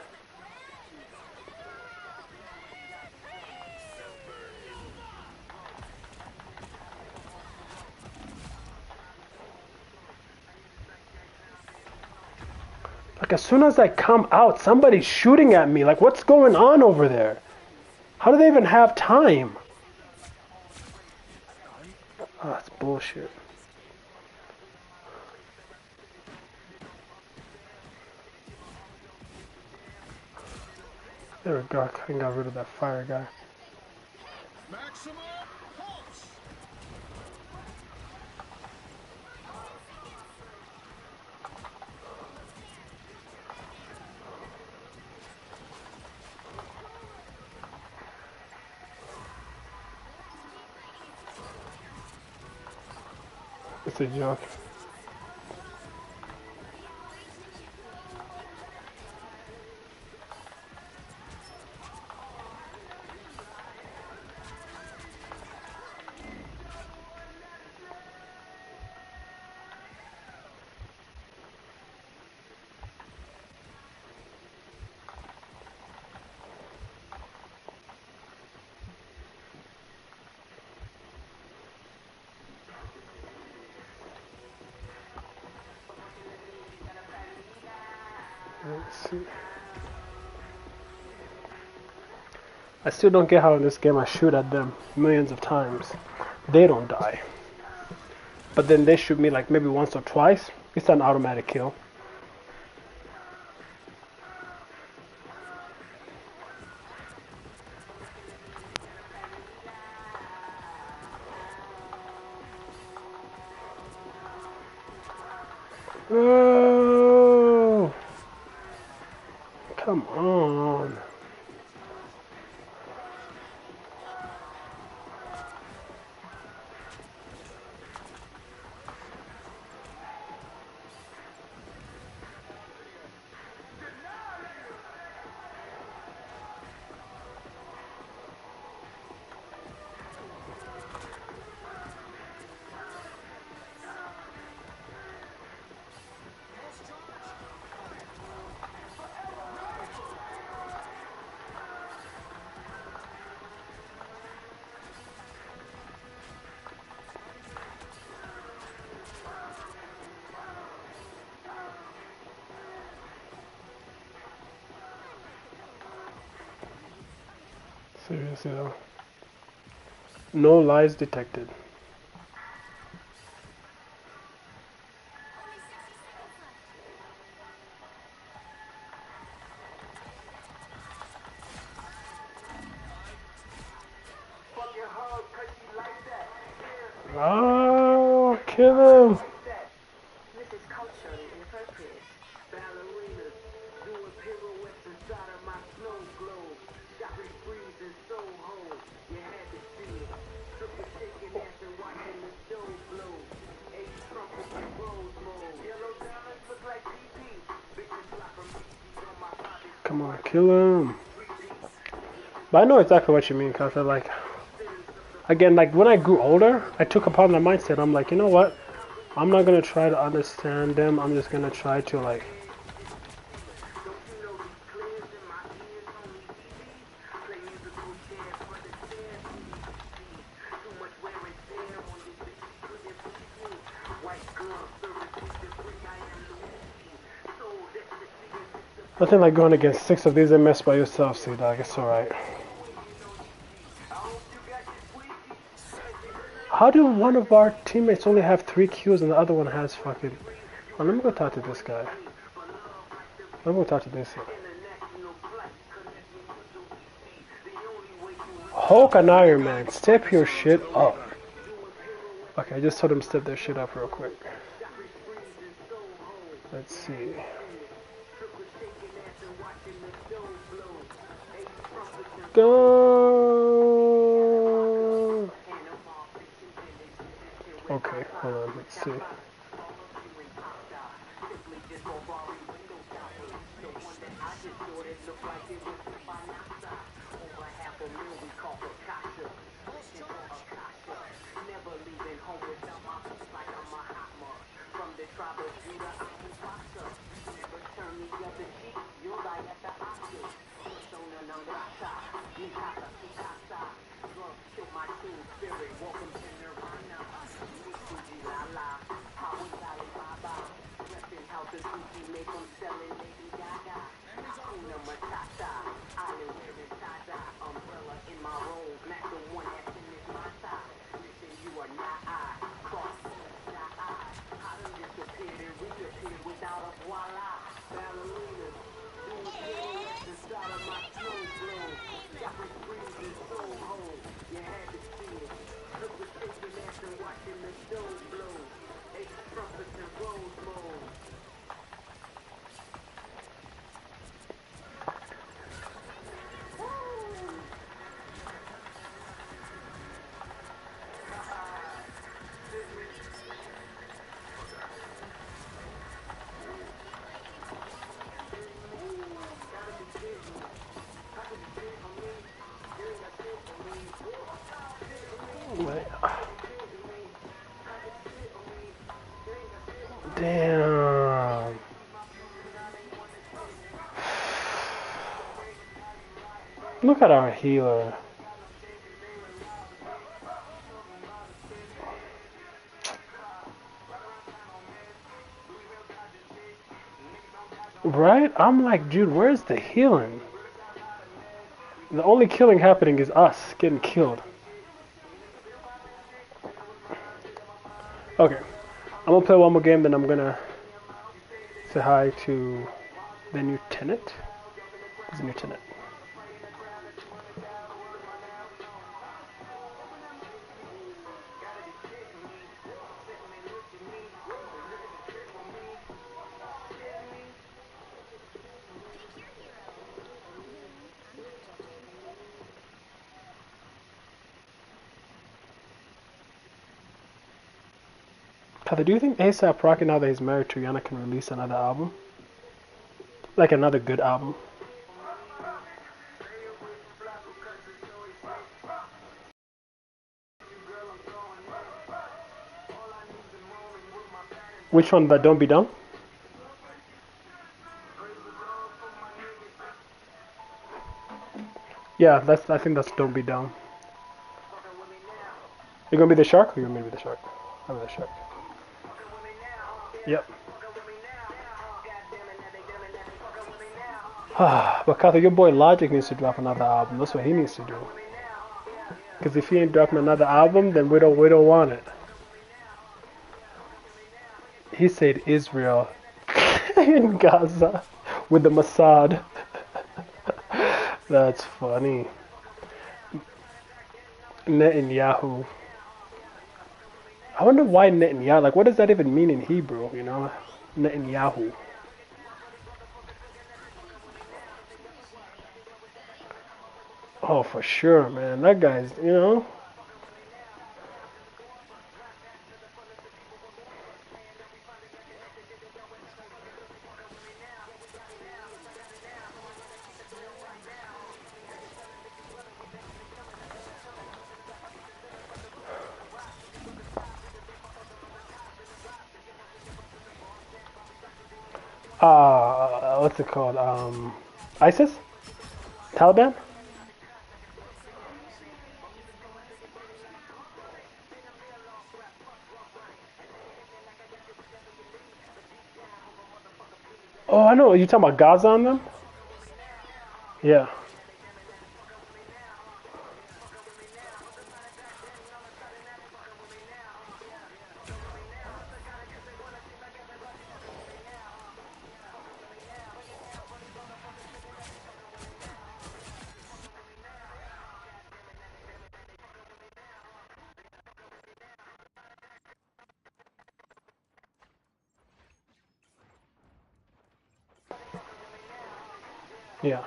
Like, as soon as I come out, somebody's shooting at me. Like, what's going on over there? How do they even have time? Oh, that's bullshit. There we go. I kind of got rid of that fire guy. It's a joke. Let's see. I still don't get how in this game I shoot at them millions of times. They don't die. But then they shoot me like maybe once or twice. It's an automatic kill. Oh, come on. Seriously though. No lies detected. Oh, kill him! This is culturally inappropriate. Ballerinas doing pirouettes inside of my snow globe. Shopping sprees in Soho. You had to see it. Stripper shaking ass and watching the show glow. Eight trumpets in rose mode. Yellow diamonds look like PP. Bitches fly from BG's on my body. Come on, kill him. But I know exactly what you mean, cause I like. Again, like when I grew older, I took upon the mindset. I'm like, you know what? I'm not gonna try to understand them. I'm just gonna try to like. Nothing like going against 6 of these MS by yourself, see dog, it's alright. How do one of our teammates only have 3 kills and the other one has fucking... Oh, let me go talk to this guy. Let me go talk to this guy. Hulk and Iron Man, step your shit up. Okay, I just told him to step their shit up real quick. Let's see. Go! Okay, hold on, let's see. Damn. Look at our healer. Right? I'm like, dude, where's the healing? The only killing happening is us getting killed. Okay. I'm gonna play one more game, then I'm gonna say hi to the lieutenant. Who's the lieutenant? Tyler, do you think A$AP Rocky, now that he's married to Rihanna, can release another album? Like another good album? Which one? That Don't Be Dumb? Yeah, I think that's Don't Be Dumb. You gonna be the shark or you gonna be the shark? I'm the shark. Yep. But Katha, your boy Logic needs to drop another album. That's what he needs to do. Because if he ain't dropping another album, then we don't want it. He said Israel in Gaza with the Mossad. That's funny. Netanyahu. I wonder why Netanyahu. Like, what does that even mean in Hebrew? You know, Netanyahu. Oh, for sure, man. That guy's, you know. What's it called? ISIS? Taliban? Oh, I know. You talking about Gaza on them? Yeah. Yeah.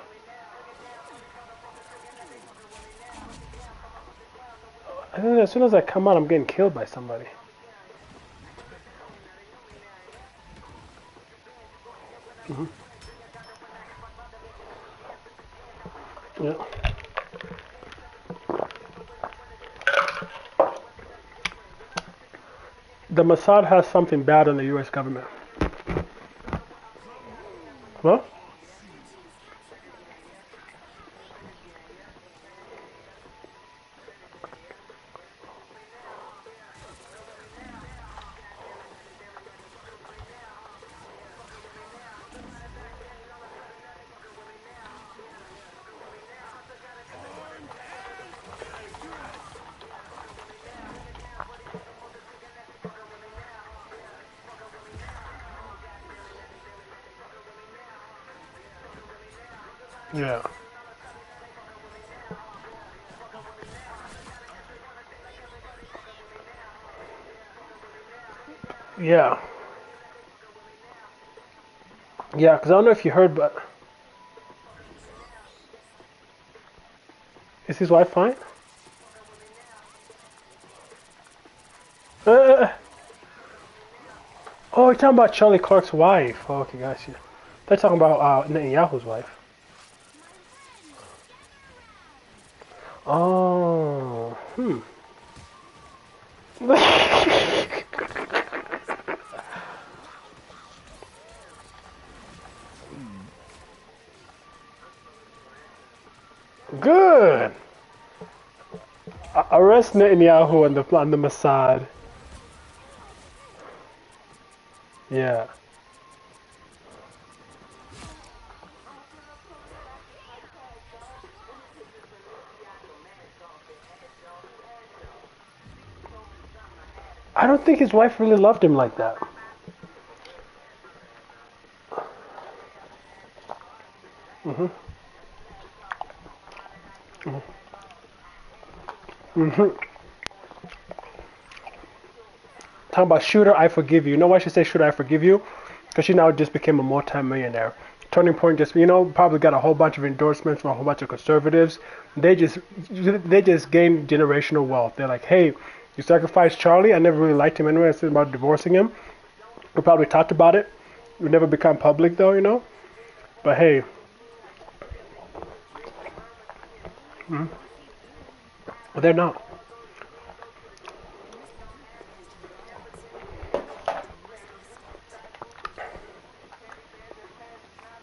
I think as soon as I come out, I'm getting killed by somebody. Hmm. Yeah. The Mossad has something bad on the U.S. government. Well, yeah. Yeah. Yeah, because I don't know if you heard, but is his wife fine? Uh, oh, you're talking about Charlie Clark's wife. Oh, okay, gotcha. They're talking about Netanyahu's wife. Oh, hmm. Good. Arrest Netanyahu on the Mossad. Yeah. I don't think his wife really loved him like that. Hmm. Hmm. Talking about Shooter, I forgive you. You know why she said Shooter, I forgive you? Because she now just became a multi-millionaire. Turning Point just, probably got a whole bunch of endorsements from a whole bunch of conservatives. They just gained generational wealth. They're like, hey, you sacrificed Charlie. I never really liked him anyway. I said about divorcing him. We probably talked about it. It would never become public though. But hey, they're not.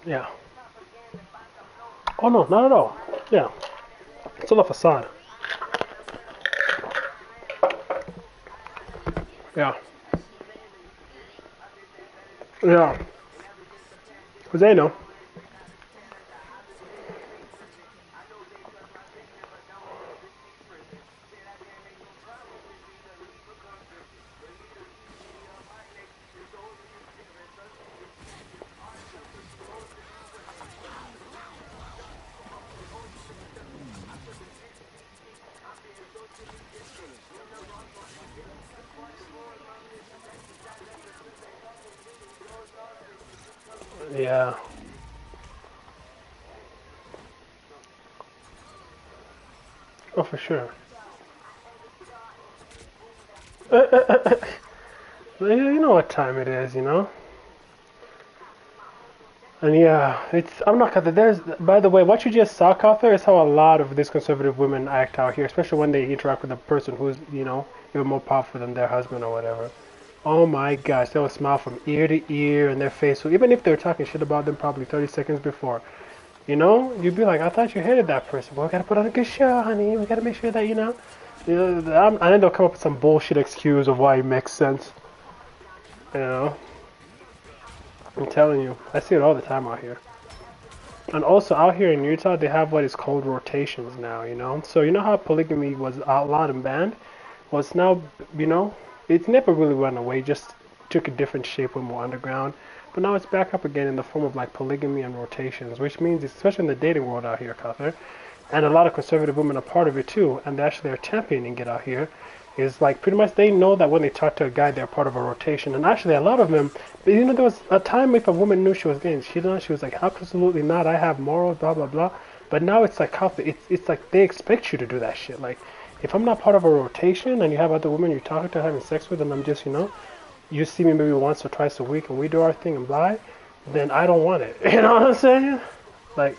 Yeah. Oh no, not at all. Yeah. It's all a facade. Yeah. Yeah. Because they know. Yeah. Oh, for sure. But yeah, you know what time it is, you know? And yeah, it's I'm not gonna. There's by the way, what you just saw out there is how a lot of these conservative women act out here, especially when they interact with a person who's even more powerful than their husband or whatever. Oh my gosh, they will smile from ear to ear, and their face will, even if they're talking shit about them probably 30 seconds before. You'd be like, I thought you hated that person. Well, we gotta put on a good show, honey. We gotta make sure that and then they'll come up with some bullshit excuse of why it makes sense. You know, I'm telling you, I see it all the time out here. And also out here in Utah, they have what is called rotations now, So you know how polygamy was outlawed and banned? Well, it's now, you know, it's never really went away, just took a different shape when we're underground. But now it's back up again in the form of like polygamy and rotations, which means, especially in the dating world out here, Cuthbert, and a lot of conservative women are part of it too, and they actually are championing it out here. Is like pretty much they know that when they talk to a guy, they're part of a rotation, and actually a lot of them. There was a time if a woman knew she was getting cheated on, she was like, absolutely not. I have morals, blah blah blah. But now it's like it's like they expect you to do that shit. Like if I'm not part of a rotation and you have other women you're talking to, having sex with, and I'm just you see me maybe once or twice a week and we do our thing and blah, then I don't want it. You know what I'm saying? Like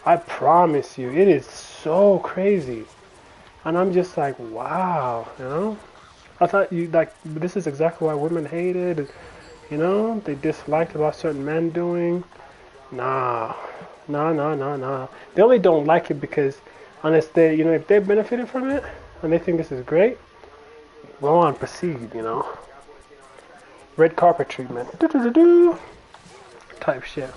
I promise you, it is so crazy. And I'm just like, wow. I thought you like this is exactly why women hated, they disliked about certain men doing. Nah, nah. They only don't like it because unless if they benefited from it and they think this is great, go on, proceed. Red carpet treatment, do type shit.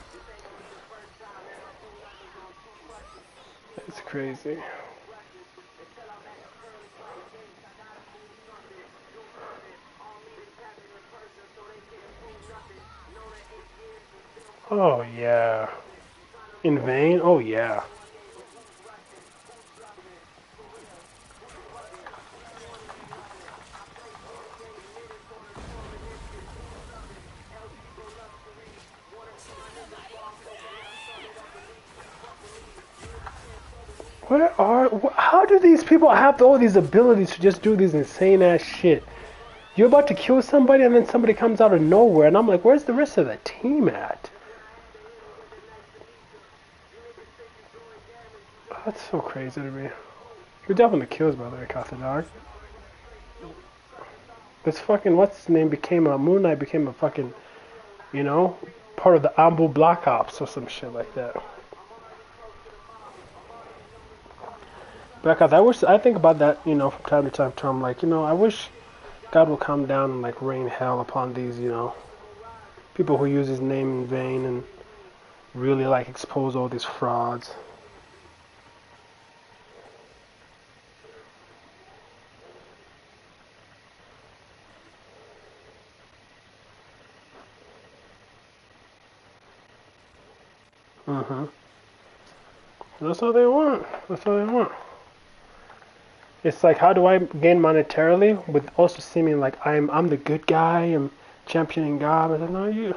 It's crazy. Oh yeah. In vain? Oh yeah. How do these people have all these abilities to just do these insane ass shit? You're about to kill somebody and then somebody comes out of nowhere and I'm like, where's the rest of the team at? That's so crazy to me. Good job on the kills, by the way, Kathadar. This fucking, what's his name, Moon Knight became a fucking, you know, part of the Ambu Black Ops or some shit like that. Because I think about that, from time to time, too. I'm like, I wish God will come down and like rain hell upon these, people who use his name in vain and really like expose all these frauds. Mm-hmm. That's all they want. That's all they want. It's like, how do I gain monetarily with also seeming like I'm the good guy, I'm championing God. I said, no, you.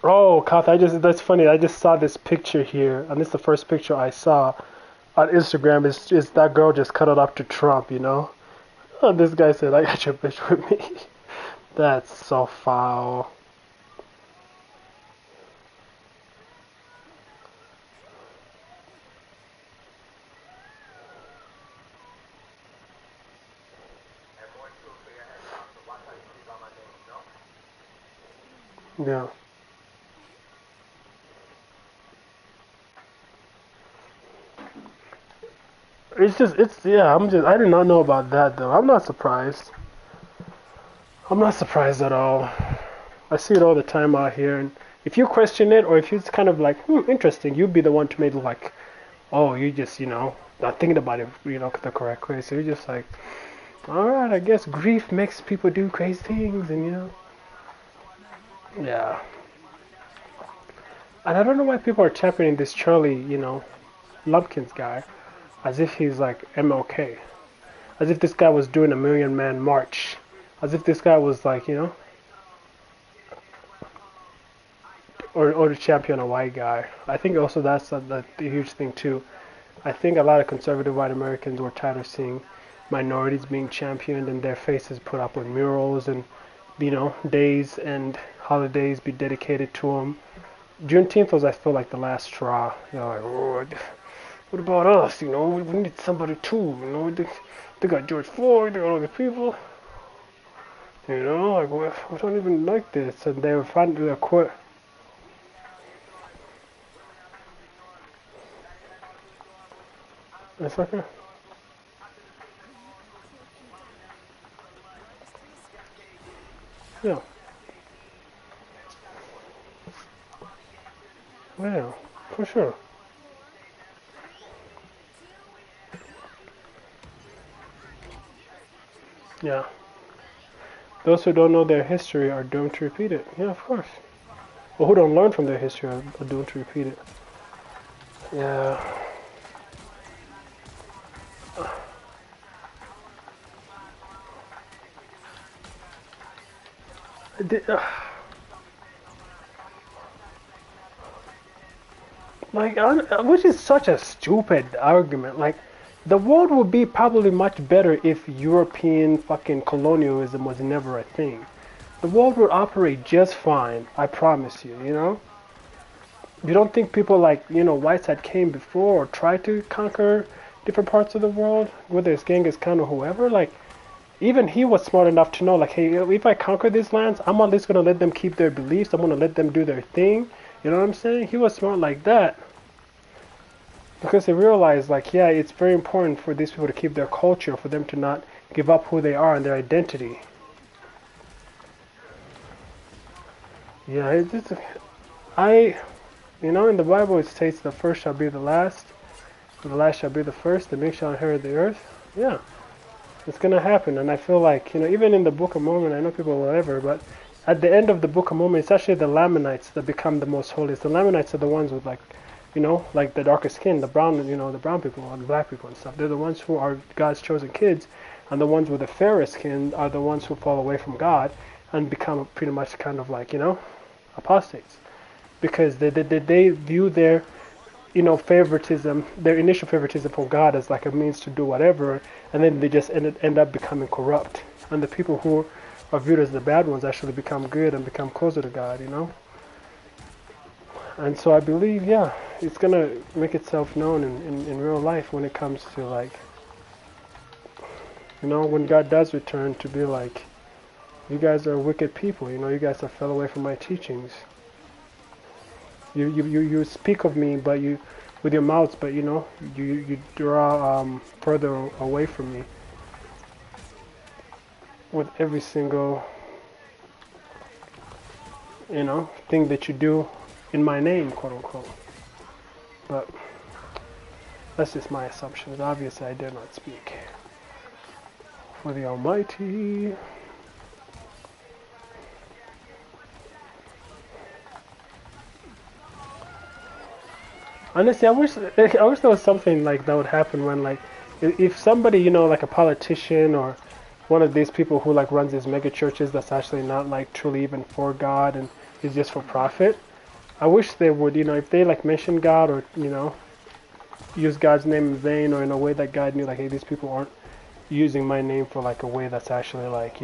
Oh, Kath, that's funny. I just saw this picture here, and this is the first picture I saw on Instagram. Is that girl just cut it up to Trump. And this guy said, I got your bitch with me. That's so foul. Yeah. I did not know about that though. I'm not surprised. I'm not surprised at all. I see it all the time out here, and if you question it or if it's kind of like, interesting, you'd be the one to maybe like, oh, you just, not thinking about it, the correct way. So you're just like, all right, I guess grief makes people do crazy things, and yeah. And I don't know why people are championing this Charlie, Lumpkins guy, as if he's like MLK, as if this guy was doing a Million Man March, as if this guy was like, or to champion a white guy. I think also that's the huge thing too. I think a lot of conservative white Americans were tired of seeing minorities being championed and their faces put up on murals and days and holidays be dedicated to them. Juneteenth was, I feel like, the last straw. Like, oh, what about us? We need somebody too. They got George Floyd, they got other people. Like we don't even like this, and they were finally they quit. It's okay. Yeah, yeah, for sure. Yeah, those who don't know their history are doomed to repeat it. Yeah, of course. Well, who don't learn from their history are doomed to repeat it. Yeah. Like, which is such a stupid argument. Like, the world would be probably much better if European fucking colonialism was never a thing. The world would operate just fine, I promise you, You don't think people like, whites that came before or tried to conquer different parts of the world, whether it's Genghis Khan or whoever, like, even he was smart enough to know, like, hey, if I conquer these lands, I'm at least going to let them keep their beliefs. I'm going to let them do their thing. You know what I'm saying? He was smart like that. Because they realized, like, yeah, it's very important for these people to keep their culture, for them to not give up who they are and their identity. Yeah, in the Bible it states the first shall be the last, and the last shall be the first, the meek shall inherit the earth. Yeah, it's gonna happen, and I feel like, even in the Book of Mormon, I know people will ever, but at the end of the Book of Mormon, it's actually the Lamanites that become the most holiest. The Lamanites are the ones with like the darker skin, the brown, the brown people, or the black people and stuff. They're the ones who are God's chosen kids, and the ones with the fairer skin are the ones who fall away from God and become pretty much kind of like, apostates. Because they view their, favoritism, their initial favoritism for God as like a means to do whatever, and then they just end up becoming corrupt. And the people who are viewed as the bad ones actually become good and become closer to God, And so I believe, yeah, it's going to make itself known in real life when it comes to, like, when God does return, to be like, you guys are wicked people, you guys have fell away from my teachings. You speak of me, but you, with your mouths, but you draw further away from me with every single, thing that you do in my name, quote unquote. But that's just my assumptions. Obviously, I dare not speak for the Almighty. Honestly, I wish there was something like that would happen when, like, if somebody, like a politician or one of these people who like runs these mega churches that's actually not like truly even for God and is just for profit. I wish they would, if they like mention God or, use God's name in vain or in a way that God knew, like, hey, these people aren't using my name for like a way that's actually like,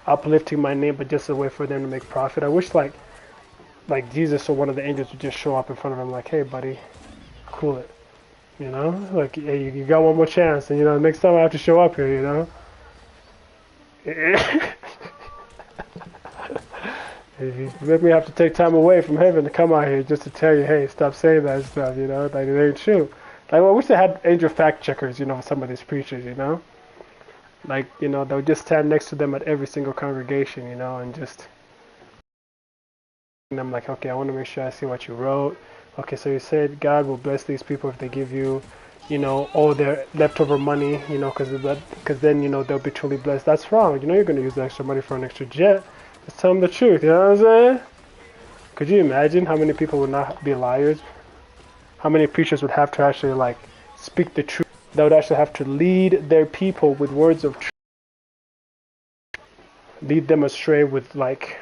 uplifting my name, but just a way for them to make profit. I wish like Jesus or one of the angels would just show up in front of him like, hey, buddy, cool it. Like, hey, you got one more chance, and next time I have to show up here, you make me have to take time away from heaven to come out here just to tell you, hey, stop saying that stuff, like it ain't true. Like, I wish they had angel fact checkers, for some of these preachers, like, they would just stand next to them at every single congregation, and just, and I'm like, okay, I want to make sure I see what you wrote. Okay, so you said God will bless these people if they give you, all their leftover money, because then, they'll be truly blessed. That's wrong. You're going to use the extra money for an extra jet. Just tell them the truth, you know what I'm saying? Could you imagine how many people would not be liars? How many preachers would have to actually, like, speak the truth? They would actually have to lead their people with words of truth. Lead them astray with, like,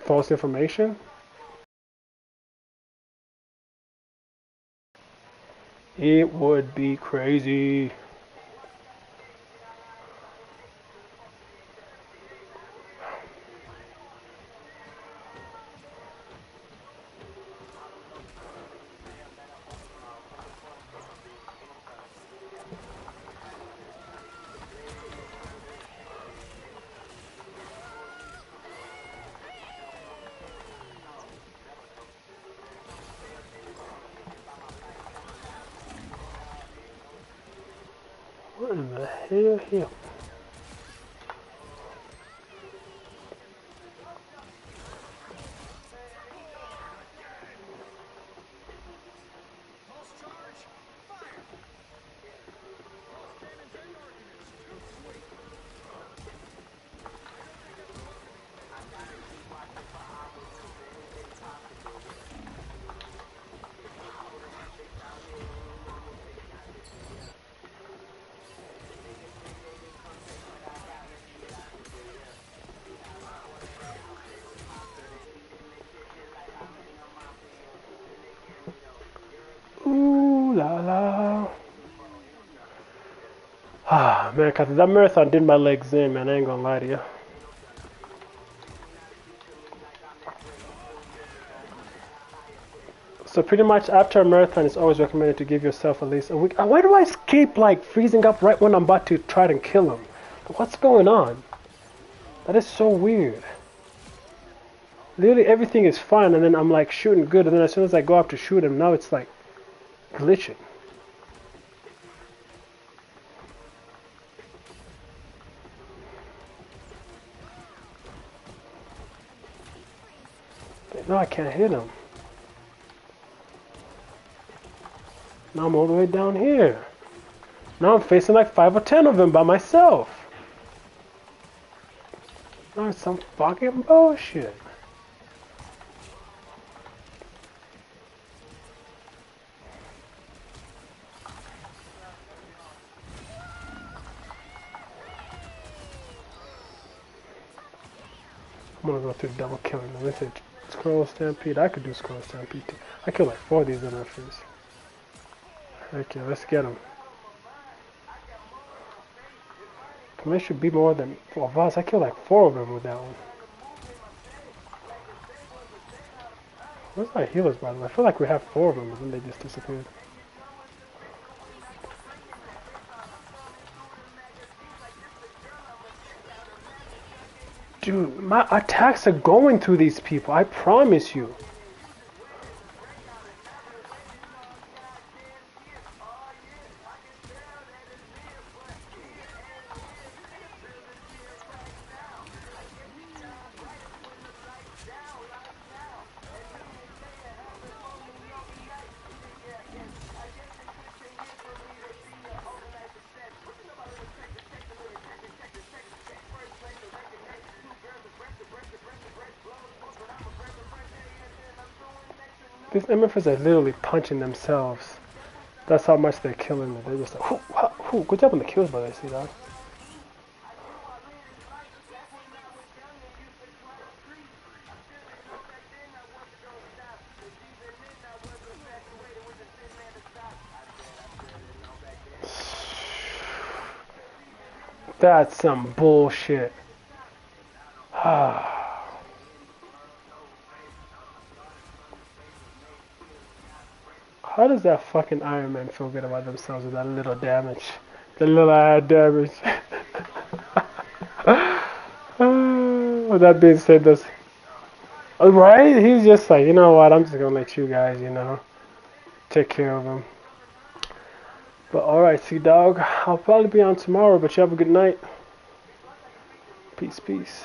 false information? It would be crazy. What in the hell here? Ooh la la. Ah man, cause that marathon did my legs in, man. I ain't gonna lie to you. So pretty much after a marathon, it's always recommended to give yourself at least a week. Why do I keep like freezing up right when I'm about to try to kill him? What's going on? That is so weird. Literally everything is fine, and then I'm like shooting good, and then as soon as I go up to shoot him, now it's like glitching. No, I can't hit him. Now I'm all the way down here. Now I'm facing like 5 or 10 of them by myself. Now it's some fucking bullshit. I'm gonna go through double killing them. With it, scroll stampede. I could do scroll stampede too. I killed like 4 of these MFs. Okay, let's get them. There should be more than 4 of us. I killed like 4 of them with that one. Where's my healers, by the way? I feel like we have 4 of them, but then they just disappeared. Dude, my attacks are going through these people. I promise you. These MFers are literally punching themselves. That's how much they're killing me. They're just like, whoo. Good job on the kills, by the way, see that? That's some bullshit. How does that fucking Iron Man feel good about themselves with that little damage? The little add damage. With that being said, this right? He's just like, you know what? I'm just gonna let you guys, take care of him. But alright, Sea Dog. I'll probably be on tomorrow, but you have a good night. Peace, peace.